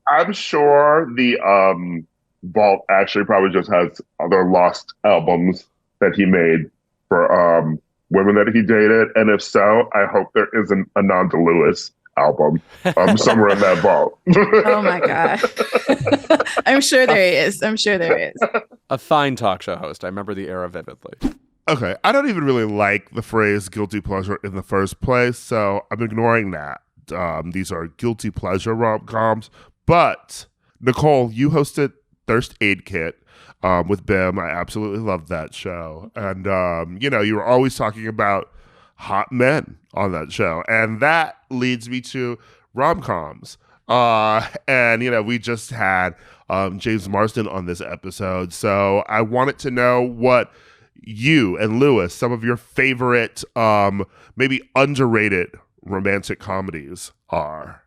I'm sure the vault actually probably just has other lost albums that he made for women that he dated. And if so, I hope there isn't a Nanda Lewis album somewhere in that vault. Oh my God. I'm sure there is. A fine talk show host. I remember the era vividly. Okay, I don't even really like the phrase guilty pleasure in the first place, so I'm ignoring that. These are guilty pleasure rom-coms. But, Nichole, you hosted Thirst Aid Kit with Bim. I absolutely loved that show. And, you were always talking about hot men on that show. And that leads me to rom-coms. And, we just had James Marsden on this episode. So I wanted to know what you and Louis, some of your favorite, maybe underrated romantic comedies are.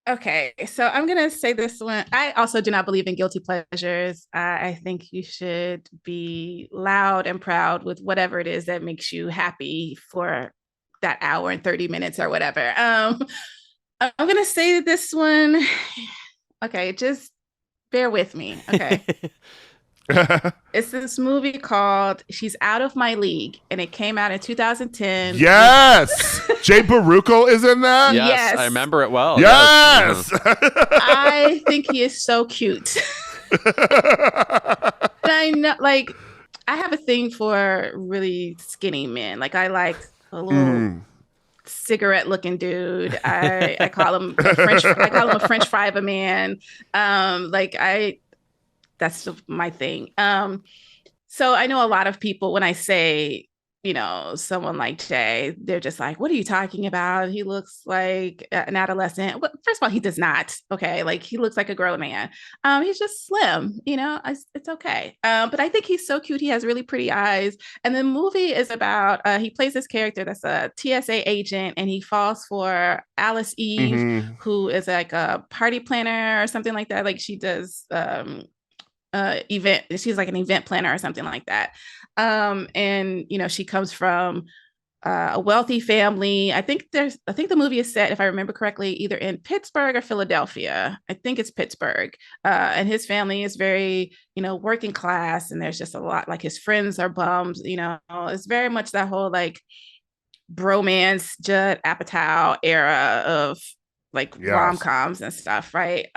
Okay, so I'm going to say this one. I also do not believe in guilty pleasures. I think you should be loud and proud with whatever it is that makes you happy for that hour and 30 minutes or whatever. I'm going to say this one. Okay, just bear with me. Okay. It's this movie called She's Out of My League, and it came out in 2010. Yes! Jay Baruchel is in that? Yes, I remember it well. Yes! I think he is so cute. I know, like, I have a thing for really skinny men. Like, I like a little cigarette-looking dude. I call him a French fry of a man. That's my thing. So I know a lot of people, when I say, someone like Jay, they're just like, what are you talking about? He looks like an adolescent. Well, first of all, he does not. Okay. Like, he looks like a grown man. He's just slim, it's okay. But I think he's so cute. He has really pretty eyes. And the movie is about, he plays this character that's a TSA agent, and he falls for Alice Eve, who is like a party planner or something like that. Like, she does, event. She's like an event planner or something like that. And she comes from a wealthy family. I think the movie is set, if I remember correctly, either in Pittsburgh or Philadelphia. I think it's Pittsburgh. And his family is very, working class, and there's just a lot, like, his friends are bums. It's very much that whole like bromance, Judd Apatow era of like rom-coms and stuff, right?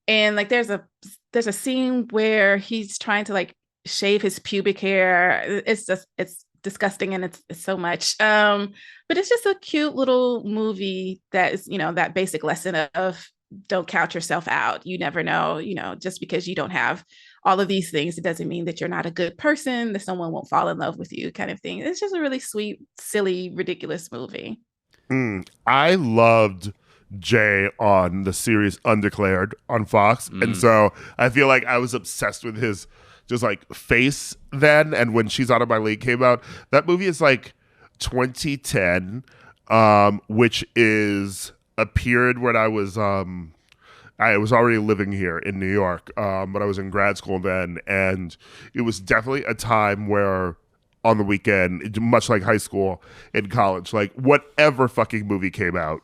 And like there's a scene where he's trying to like shave his pubic hair. It's disgusting, and it's so much. But it's just a cute little movie that is, that basic lesson of don't count yourself out. You never know, just because you don't have all of these things, it doesn't mean that you're not a good person, that someone won't fall in love with you, kind of thing. It's just a really sweet, silly, ridiculous movie. I loved Jay on the series Undeclared on Fox. And so I feel like I was obsessed with his just like face then. And when She's Out of My League came out, that movie is like 2010, which is a period when I was already living here in New York, but I was in grad school then. And it was definitely a time where on the weekend, much like high school and college. Like whatever fucking movie came out,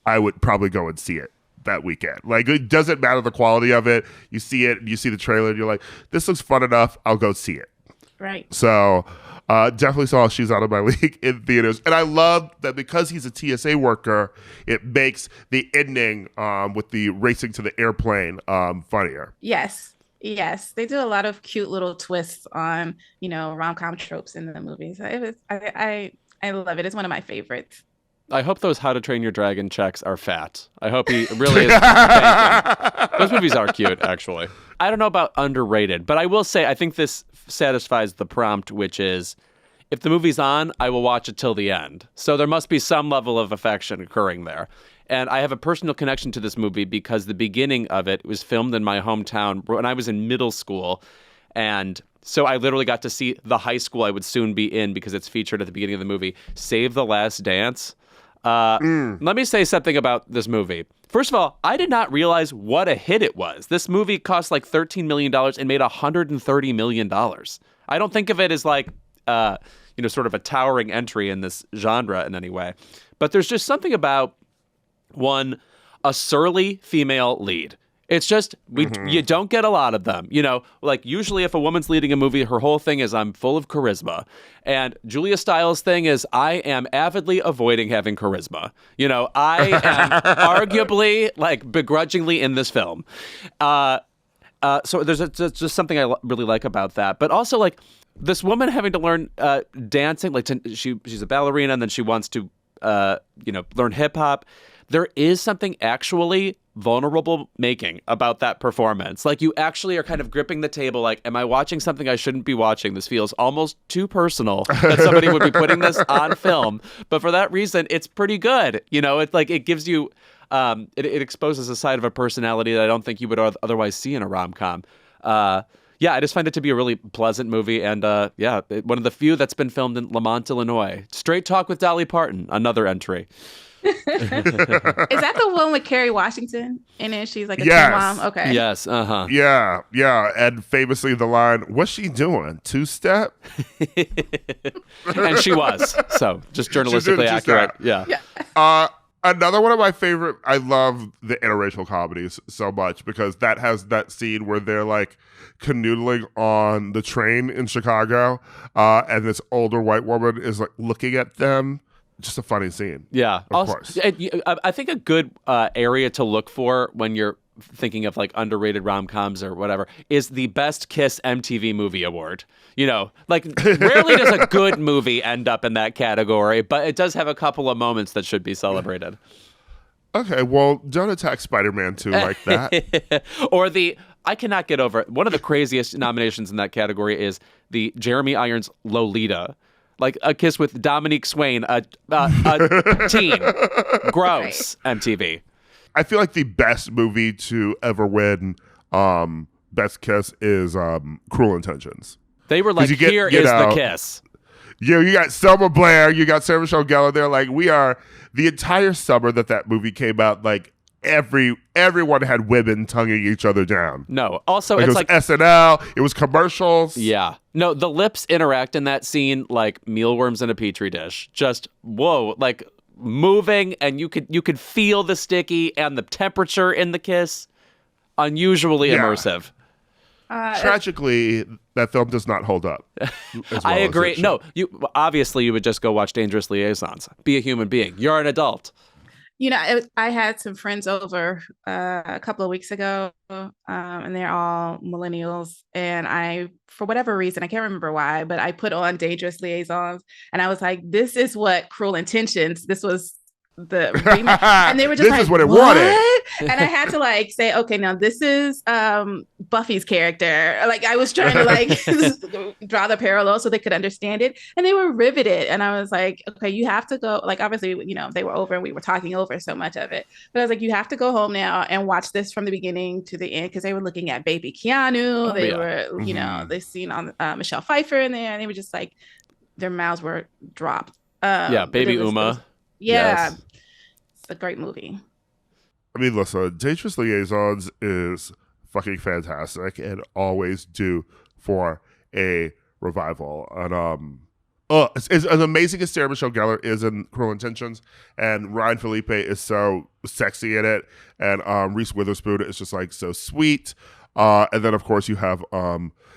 I would probably go and see it that weekend. Like it doesn't matter the quality of it. You see it, you see the trailer, and you're like, this looks fun enough. I'll go see it. Right. So definitely saw She's Out of My League in theaters. And I love that because he's a TSA worker, it makes the ending with the racing to the airplane funnier. Yes. Yes, they do a lot of cute little twists on, rom-com tropes in the movies. I love it. It's one of my favorites. I hope those How to Train Your Dragon checks are fat. I hope he really is banking. Those movies are cute, actually. I don't know about underrated, but I will say I think this satisfies the prompt, which is if the movie's on, I will watch it till the end. So there must be some level of affection occurring there. And I have a personal connection to this movie because the beginning of it was filmed in my hometown when I was in middle school. And so I literally got to see the high school I would soon be in because it's featured at the beginning of the movie, Save the Last Dance. Let me say something about this movie. First of all, I did not realize what a hit it was. This movie cost like $13 million and made $130 million. I don't think of it as like, sort of a towering entry in this genre in any way. But there's just something about one, a surly female lead. It's just, you don't get a lot of them. Like usually if a woman's leading a movie, her whole thing is I'm full of charisma. And Julia Stiles' thing is I am avidly avoiding having charisma. I am arguably, like begrudgingly in this film. So there's just something I really like about that. But also like this woman having to learn dancing, like she's a ballerina and then she wants to, learn hip hop. There is something actually vulnerable making about that performance. Like you actually are kind of gripping the table like, am I watching something I shouldn't be watching? This feels almost too personal that somebody would be putting this on film. But for that reason, it's pretty good. It's like it gives you, it exposes a side of a personality that I don't think you would otherwise see in a rom-com. I just find it to be a really pleasant movie. And one of the few that's been filmed in Lamont, Illinois. Straight Talk with Dolly Parton, another entry. Is that the one with Kerry Washington? And then she's like a teen mom? Okay. Yes. Uh-huh. Yeah. And famously the line, what's she doing? Two-step? And she was. So just journalistically accurate. Yeah. Another one of my favorite, I love the interracial comedies so much because that has that scene where they're like canoodling on the train in Chicago and this older white woman is like looking at them. Just a funny scene. Yeah. Of course. I think a good area to look for when you're thinking of like underrated rom-coms or whatever is the Best Kiss MTV Movie Award. Like rarely does a good movie end up in that category, but it does have a couple of moments that should be celebrated. Okay, well, don't attack Spider-Man 2 like that. Or I cannot get over it. One of the craziest nominations in that category is the Jeremy Irons Lolita. Like a kiss with Dominique Swain, a teen. Gross. Right. MTV. I feel like the best movie to ever win Best Kiss is Cruel Intentions. They were like, here is the kiss. You got Selma Blair, you got Sarah Michelle Gellar. They're like, we are the entire summer that movie came out, like everyone had women tonguing each other down. No, also it's like SNL, it was commercials. Yeah. No, the lips interact in that scene like mealworms in a petri dish. Just whoa, like moving, and you could feel the sticky and the temperature in the kiss. Unusually immersive. Tragically, that film does not hold up. I agree. No, you would just go watch Dangerous Liaisons. Be a human being. You're an adult. I had some friends over a couple of weeks ago, and they're all millennials. And I, for whatever reason, I can't remember why, but I put on Dangerous Liaisons, and I was like, "This is what Cruel Intentions." This was the remake. And they were just this like, is what it what? wanted. And I had to like say, okay, now this is Buffy's character. Like I was trying to like draw the parallel so they could understand it, and they were riveted. And I was like, okay, you have to go. Like obviously, they were over and we were talking over so much of it, but I was like, you have to go home now and watch this from the beginning to the end, because they were looking at baby Keanu. They were, they seen on Michelle Pfeiffer in there, and they were just like, their mouths were dropped. Baby Uma. Yes. It's a great movie. I mean, listen, Dangerous Liaisons is fucking fantastic and always due for a revival. And It's as amazing as Sarah Michelle Gellar is in Cruel Intentions, and Ryan Felipe is so sexy in it, and Reese Witherspoon is just like so sweet. And then of course you have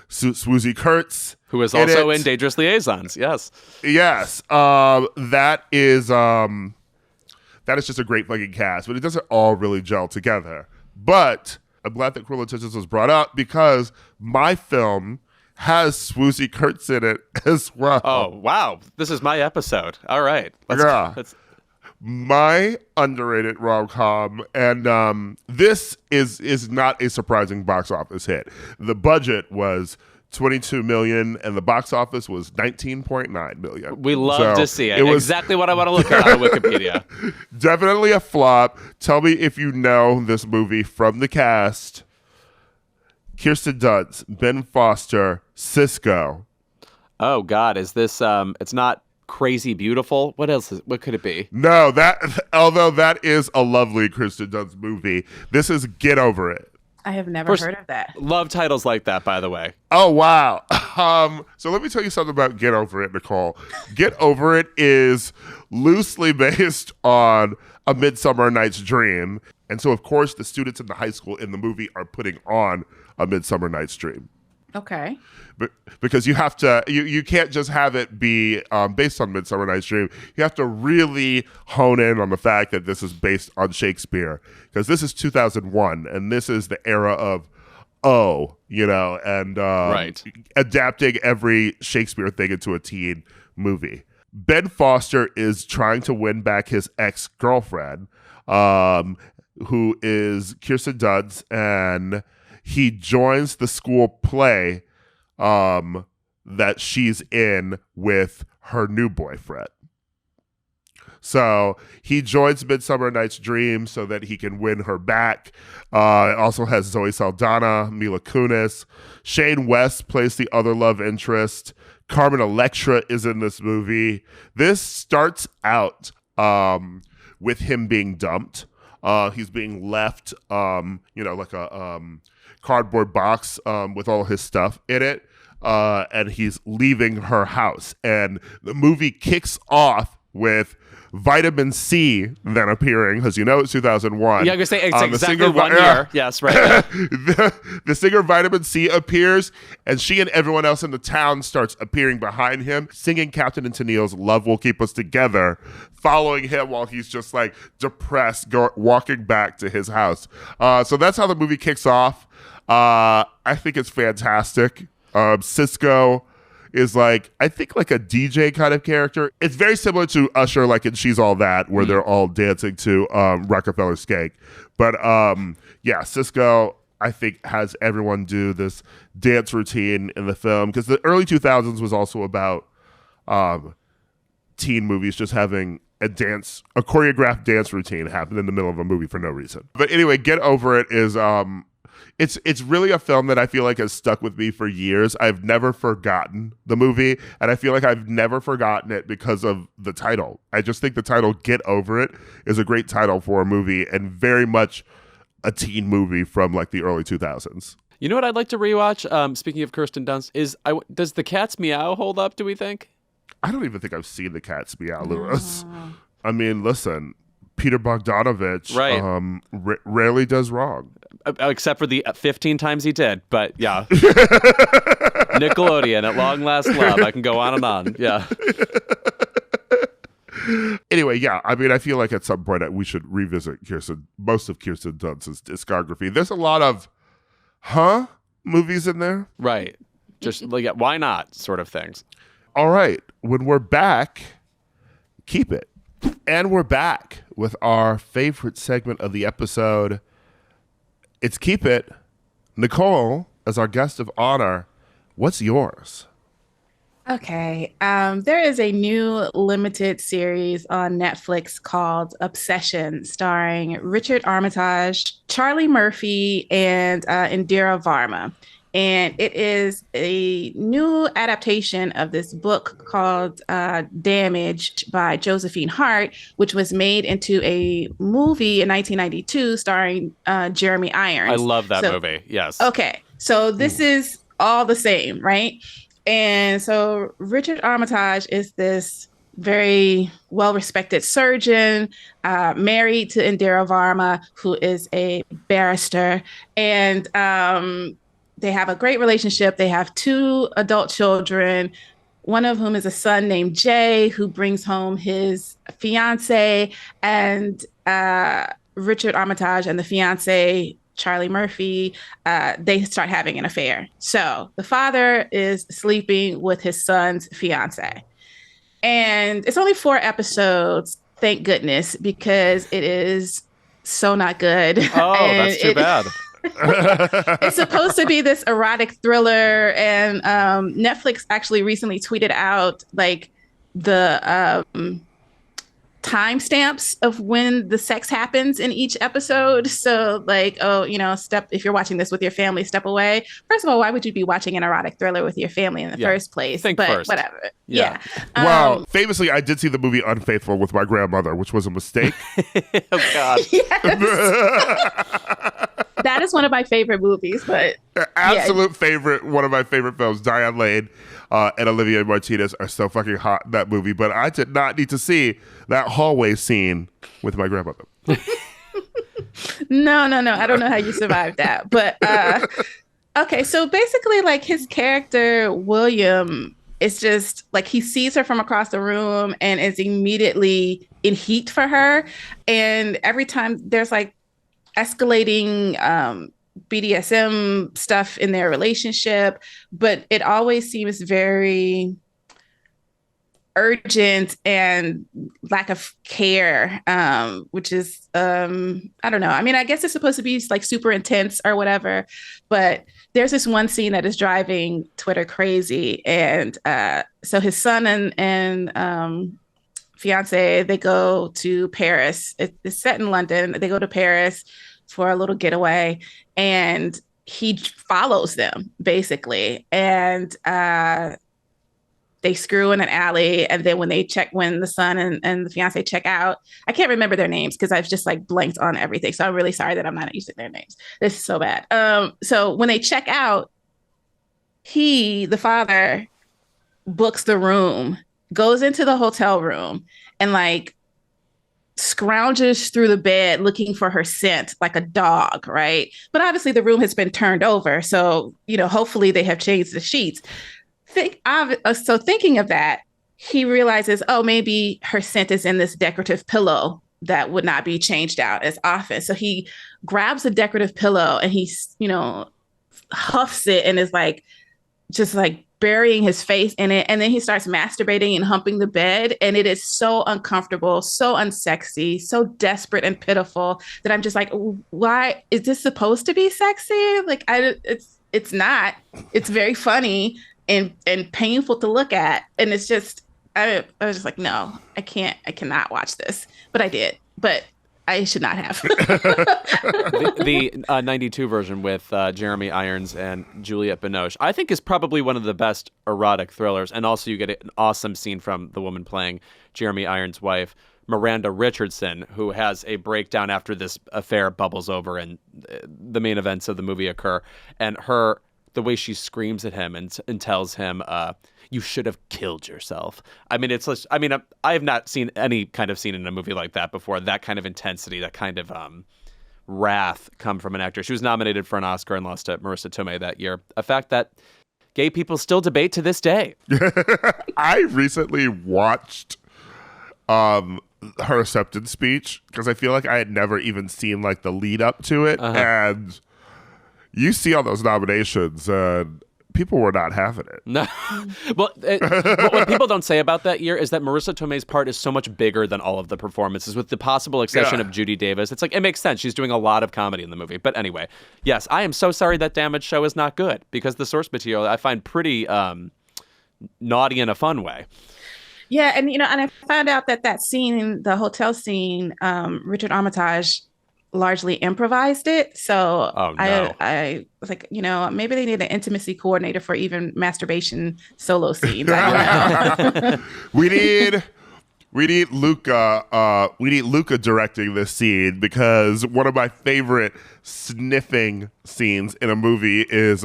Swoosie Kurtz, who is also in Dangerous Liaisons. Yes. That is just a great fucking cast, but it doesn't all really gel together. But I'm glad that Cruel Intentions was brought up because my film has Swoosie Kurtz in it as well. Oh, wow. This is my episode. All right. Let's my underrated rom-com, and this is not a surprising box office hit. The budget was $22 million, and the box office was $19.9 million. We love to see it. It was exactly what I want to look at on Wikipedia. Definitely a flop. Tell me if you know this movie from the cast. Kirsten Dunst, Ben Foster, Cisco. Oh God, is this? It's not Crazy Beautiful. What else? What could it be? No, although that is a lovely Kirsten Dunst movie. This is Get Over It. I have never heard of that. Love titles like that, by the way. Oh wow. So let me tell you something about Get Over It, Nichole. Get Over It is loosely based on A Midsummer Night's Dream, and so of course the students in the high school in the movie are putting on A Midsummer Night's Dream. Okay. Because you have to, you can't just have it be based on Midsummer Night's Dream. You have to really hone in on the fact that this is based on Shakespeare, because this is 2001, and this is the era of and right. adapting every Shakespeare thing into a teen movie. Ben Foster is trying to win back his ex-girlfriend, who is Kirsten Dunst, and he joins the school play that she's in with her new boyfriend. So he joins Midsummer Night's Dream so that he can win her back. It also has Zoe Saldana, Mila Kunis. Shane West plays the other love interest. Carmen Electra is in this movie. This starts out with him being dumped. He's being left, like a cardboard box with all his stuff in it. And he's leaving her house. And the movie kicks off with Vitamin C then appearing, because it's 2001. Yeah, I'm going to say it's exactly 1 year. Yes, right. The singer Vitamin C appears, and she and everyone else in the town starts appearing behind him, singing Captain and Tennille's Love Will Keep Us Together, following him while he's just like depressed, walking back to his house. So that's how the movie kicks off. I think it's fantastic. Cisco is I think a DJ kind of character. It's very similar to Usher, like in She's All That, where they're all dancing to Rockefeller Skank. But Cisco, I think, has everyone do this dance routine in the film, because the early 2000s was also about teen movies just having a choreographed dance routine happen in the middle of a movie for no reason. But anyway, Get Over It is it's really a film that I feel like has stuck with me for years. I've never forgotten the movie, and I feel like I've never forgotten it because of the title. I just think the title Get Over It is a great title for a movie, and very much a teen movie from the early 2000s. You know what I'd like to rewatch? Speaking of Kirsten Dunst, does The Cat's Meow hold up, do we think? I don't even think I've seen The Cat's Meow, Lewis. I mean, listen, Peter Bogdanovich rarely does wrong. Except for the 15 times he did, but yeah. Nickelodeon, at long last love. I can go on and on. Yeah. Anyway, yeah. I mean, I feel like at some point we should revisit most of Kirsten Dunst's discography. There's a lot of movies in there. Right. Just why not sort of things. All right. When we're back, keep it. And we're back with our favorite segment of the episode. It's Keep It. Nichole, as our guest of honor, what's yours? Okay. There is a new limited series on Netflix called Obsession, starring Richard Armitage, Charlie Murphy, and Indira Varma. And it is a new adaptation of this book called Damaged by Josephine Hart, which was made into a movie in 1992 starring Jeremy Irons. I love that movie. Yes. Okay. So this is all the same, right? And so Richard Armitage is this very well-respected surgeon, married to Indira Varma, who is a barrister. And they have a great relationship. They have 2 adult children, one of whom is a son named Jay, who brings home his fiance, and Richard Armitage and the fiance, Charlie Murphy, they start having an affair. So the father is sleeping with his son's fiance. And it's only 4 episodes, thank goodness, because it is so not good. Oh, that's too bad. It's supposed to be this erotic thriller, and Netflix actually recently tweeted out like the timestamps of when the sex happens in each episode. So like, oh, if you're watching this with your family, step away. First of all, why would you be watching an erotic thriller with your family in the first place? Think but first. Whatever. Yeah. Well, famously, I did see the movie Unfaithful with my grandmother, which was a mistake. Oh, God. That is one of my favorite movies, but Absolute favorite, one of my favorite films. Diane Lane and Olivia Martinez are so fucking hot in that movie, but I did not need to see that hallway scene with my grandmother. No. I don't know how you survived that. But okay, so basically like his character, William, is just like he sees her from across the room and is immediately in heat for her. And every time there's like escalating BDSM stuff in their relationship, but it always seems very urgent and lack of care, which is I don't know. I mean, I guess it's supposed to be like super intense or whatever, but there's this one scene that is driving Twitter crazy. And so his son and fiance, they go to Paris. It's set in London. They go to Paris for a little getaway, and he follows them basically. And they screw in an alley. And then when the son and the fiance check out, I can't remember their names because I've just like blanked on everything. So I'm really sorry that I'm not using their names. This is so bad. So when they check out, the father books the room, goes into the hotel room, and like scrounges through the bed looking for her scent like a dog, right? But obviously the room has been turned over. So, hopefully they have changed the sheets. So thinking of that, he realizes, oh, maybe her scent is in this decorative pillow that would not be changed out as often. So he grabs a decorative pillow and he, huffs it and is like, just like burying his face in it. And then he starts masturbating and humping the bed. And it is so uncomfortable, so unsexy, so desperate and pitiful that I'm just like, why is this supposed to be sexy? Like, it's not. It's very funny and painful to look at. And it's just, I was just like, no, I cannot watch this. But I did. But I should not have. the 92 version with Jeremy Irons and Juliette Binoche, I think is probably one of the best erotic thrillers. And also you get an awesome scene from the woman playing Jeremy Irons' wife, Miranda Richardson, who has a breakdown after this affair bubbles over and the main events of the movie occur. And the way she screams at him and tells him, you should have killed yourself. I mean, I have not seen any kind of scene in a movie like that before. That kind of intensity, that kind of wrath come from an actor. She was nominated for an Oscar and lost to Marissa Tomei that year. A fact that gay people still debate to this day. I recently watched her acceptance speech because I feel like I had never even seen like the lead up to it. Uh-huh. And you see all those nominations and people were not having it. No. Well, what people don't say about that year is that Marissa Tomei's part is so much bigger than all of the performances, with the possible exception of Judy Davis. It's like, it makes sense. She's doing a lot of comedy in the movie. But anyway, yes, I am so sorry that Damaged Show is not good, because the source material I find pretty naughty in a fun way. Yeah, and and I found out that scene, the hotel scene, Richard Armitage largely improvised it. So I was like, maybe they need an intimacy coordinator for even masturbation solo scenes. We need Luca. We need Luca directing this scene, because one of my favorite sniffing scenes in a movie is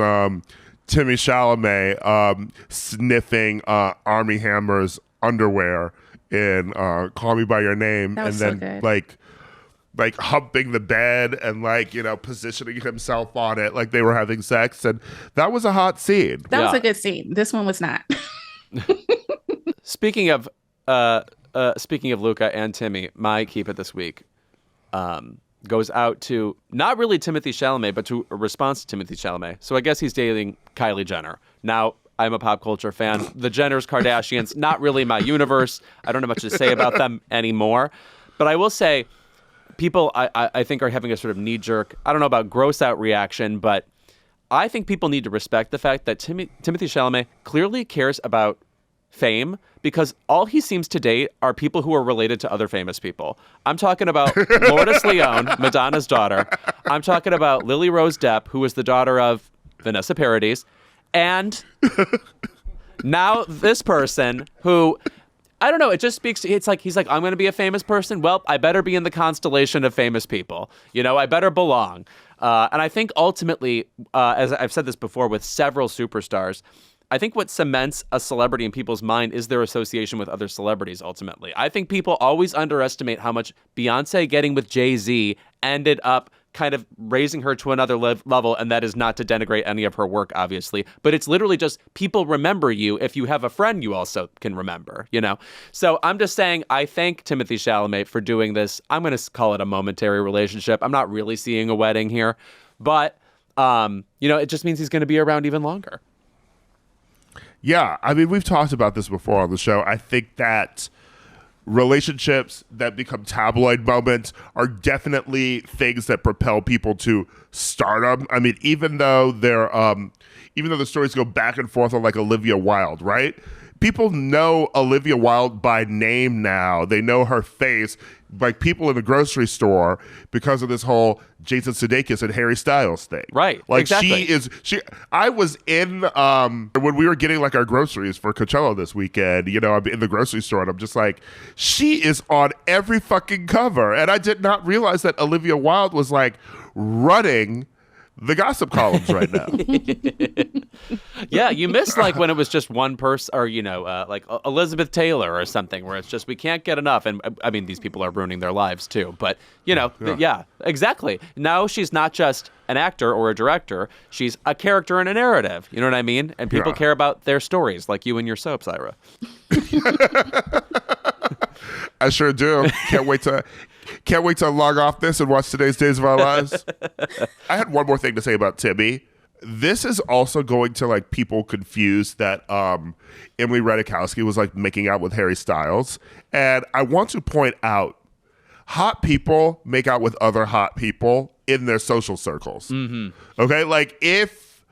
Timmy Chalamet sniffing Armie Hammer's underwear in Call Me by Your Name, and then like humping the bed and like, you know, positioning himself on it like they were having sex, and that was a hot scene. That was a good scene. This one was not. Speaking of Luca and Timmy, my keep it this week goes out to not really Timothee Chalamet, but to a response to Timothee Chalamet. So I guess he's dating Kylie Jenner. Now, I'm a pop culture fan. The Jenners, Kardashians, not really my universe. I don't have much to say about them anymore. But I will say, people, I think, are having a sort of knee-jerk, I don't know about gross-out reaction, but I think people need to respect the fact that Timothée Chalamet clearly cares about fame, because all he seems to date are people who are related to other famous people. I'm talking about Lourdes Leon, Madonna's daughter. I'm talking about Lily Rose Depp, who was the daughter of Vanessa Paradis. And now this person who, I don't know, it just speaks to, it's like, he's like, I'm going to be a famous person. Well, I better be in the constellation of famous people. You know, I better belong. And I think ultimately, as I've said this before with several superstars, I think what cements a celebrity in people's mind is their association with other celebrities, ultimately. I think people always underestimate how much Beyonce getting with Jay-Z ended up kind of raising her to another level, and that is not to denigrate any of her work, obviously, but it's literally just people remember you if you have a friend you also can remember, you know? So I'm just saying, I thank Timothée Chalamet for doing this. I'm going to call it a momentary relationship. I'm not really seeing a wedding here, but, you know, it just means he's going to be around even longer. Yeah, I mean, we've talked about this before on the show. I think that relationships that become tabloid moments are definitely things that propel people to stardom. I mean, even though the stories go back and forth on like Olivia Wilde, right? People know Olivia Wilde by name now. They know her face, like people in the grocery store, because of this whole Jason Sudeikis and Harry Styles thing. Right. Like exactly. I was in, when we were getting like our groceries for Coachella this weekend, you know, I'm in the grocery store and I'm just like, she is on every fucking cover. And I did not realize that Olivia Wilde was like running the gossip columns right now. Yeah, you miss like when it was just one person, or, you know, like Elizabeth Taylor or something, where it's just, we can't get enough. And I mean, these people are ruining their lives too. But, you know, yeah, exactly. Now she's not just an actor or a director. She's a character in a narrative. You know what I mean? And people care about their stories, like you and your soaps, Ira. I sure do. Can't wait to log off this and watch today's Days of Our Lives. I had one more thing to say about Timmy. This is also going to like people confuse that Emily Ratajkowski was like making out with Harry Styles. And I want to point out, hot people make out with other hot people in their social circles. Mm-hmm. Okay, like if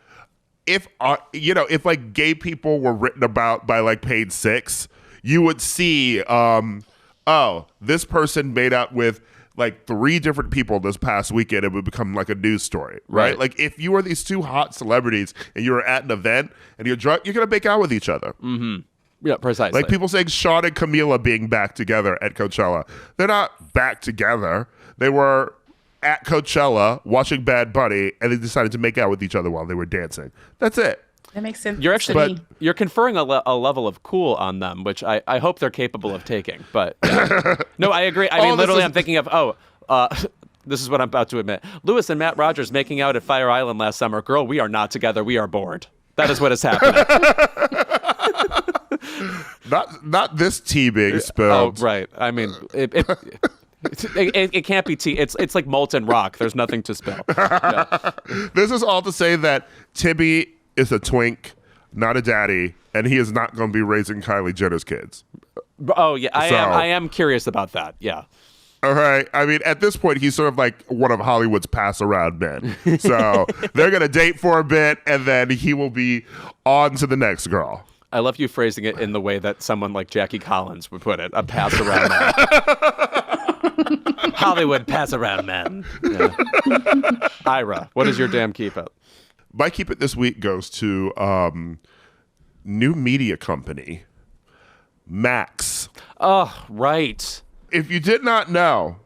you know, if like gay people were written about by like Page Six, you would see oh, this person made out with like 3 different people this past weekend. It would become like a news story, right? Like if you are these 2 hot celebrities and you're at an event and you're drunk, you're gonna make out with each other. Mm-hmm. Yeah, precisely. Like people saying Sean and Camila being back together at Coachella. They're not back together. They were at Coachella watching Bad Bunny, and they decided to make out with each other while they were dancing. That's it. That makes sense. You're conferring a level of cool on them, which I hope they're capable of taking. But yeah. No, I agree. I mean, literally, I'm thinking of this is what I'm about to admit. Lewis and Matt Rogers making out at Fire Island last summer. Girl, we are not together. We are bored. That is what is happening. Not this tea being spilled. Oh, right. I mean, it can't be tea. It's like molten rock. There's nothing to spill. Yeah. This is all to say that Timmy is a twink, not a daddy, and he is not going to be raising Kylie Jenner's kids. Oh yeah, I am curious about that. Yeah. All right. I mean, at this point, he's sort of like one of Hollywood's pass-around men. So they're going to date for a bit, and then he will be on to the next girl. I love you phrasing it in the way that someone like Jackie Collins would put it, a pass-around man. Hollywood pass-around man. Yeah. Ira, what is your damn keep-it? My keep-it this week goes to new media company, Max. Oh, right. If you did not know,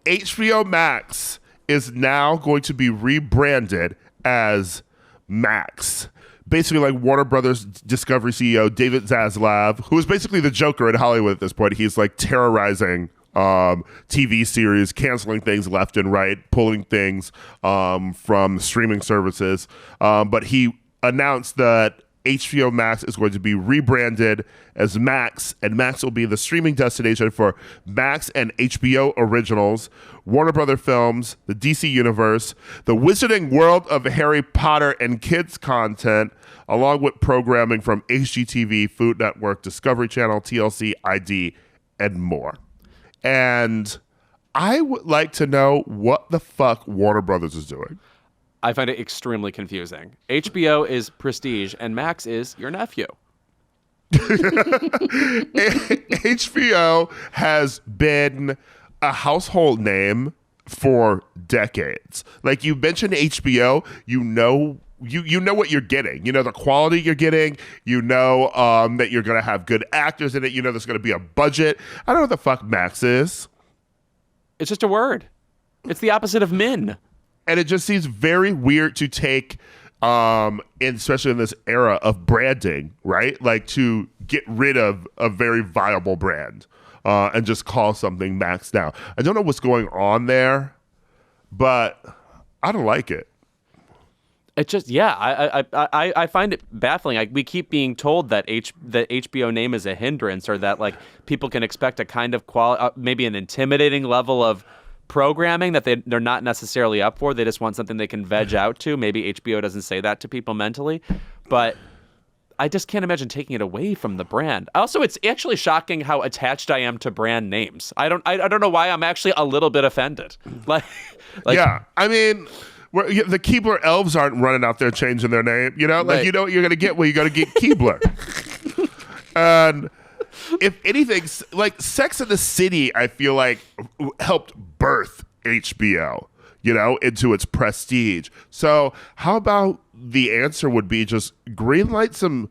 HBO Max is now going to be rebranded as Max. Basically, like Warner Brothers Discovery CEO David Zaslav, who is basically the Joker in Hollywood at this point. He's like terrorizing TV series, canceling things left and right, pulling things from streaming services. But he announced that HBO Max is going to be rebranded as Max, and Max will be the streaming destination for Max and HBO originals, Warner Brother films, the DC Universe, the Wizarding World of Harry Potter and kids content, along with programming from HGTV, Food Network, Discovery Channel, TLC, ID, and more. And I would like to know what the fuck Warner Brothers is doing. I find it extremely confusing. HBO is prestige and Max is your nephew. HBO has been a household name for decades. Like, you mentioned HBO, you know what you're getting. You know the quality you're getting. You know that you're going to have good actors in it. You know there's going to be a budget. I don't know what the fuck Max is. It's just a word. It's the opposite of min. And it just seems very weird to take, especially in this era of branding, right? Like, to get rid of a very viable brand and just call something Max now. I don't know what's going on there, but I don't like it. It just, I find it baffling. We keep being told that the HBO name is a hindrance, or that like people can expect a kind of maybe an intimidating level of programming that they're not necessarily up for. They just want something they can veg out to. Maybe HBO doesn't say that to people mentally, but I just can't imagine taking it away from the brand. Also, it's actually shocking how attached I am to brand names. I don't know why I'm actually a little bit offended. Like yeah, I mean, the Keebler elves aren't running out there changing their name. You know, like, you know what you're gonna get when you gotta get Keebler. And if anything, like Sex and the City, I feel like helped birth HBO, you know, into its prestige. So how about the answer would be just greenlight some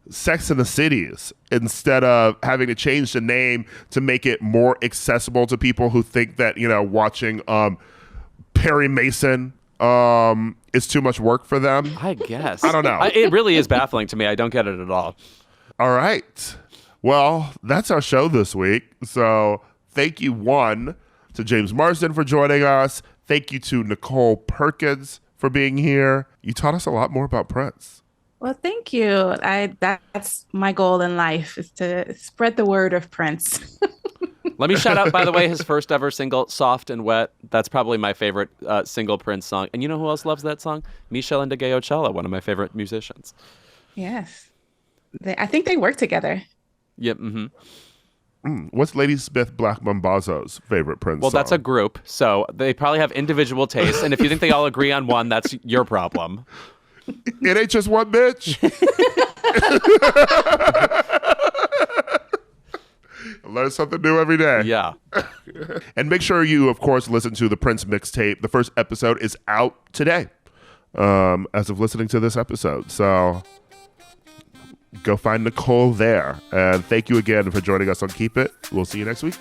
Sex and the Cities instead of having to change the name to make it more accessible to people who think that, you know, watching Perry Mason is too much work for them. I guess. I don't know. It really is baffling to me. I don't get it at all. All right. Well, that's our show this week. So thank you, one, to James Marsden for joining us. Thank you to Nichole Perkins for being here. You taught us a lot more about Prince. Well, thank you. That's my goal in life, is to spread the word of Prince. Let me shout out, by the way, his first ever single, Soft and Wet. That's probably my favorite single Prince song. And you know who else loves that song? Nichole and Coachella, one of my favorite musicians. Yes. I think they work together. Yep. Mm-hmm. What's Lady Smith Black Mambazo's favorite Prince song? That's a group, so they probably have individual tastes. And if you think they all agree on one, that's your problem. It ain't just one bitch. Learn something new every day. Yeah. And make sure you, of course, listen to the Prince Mixtape. The first episode is out today, as of listening to this episode. So go find Nichole there. And thank you again for joining us on Keep It. We'll see you next week.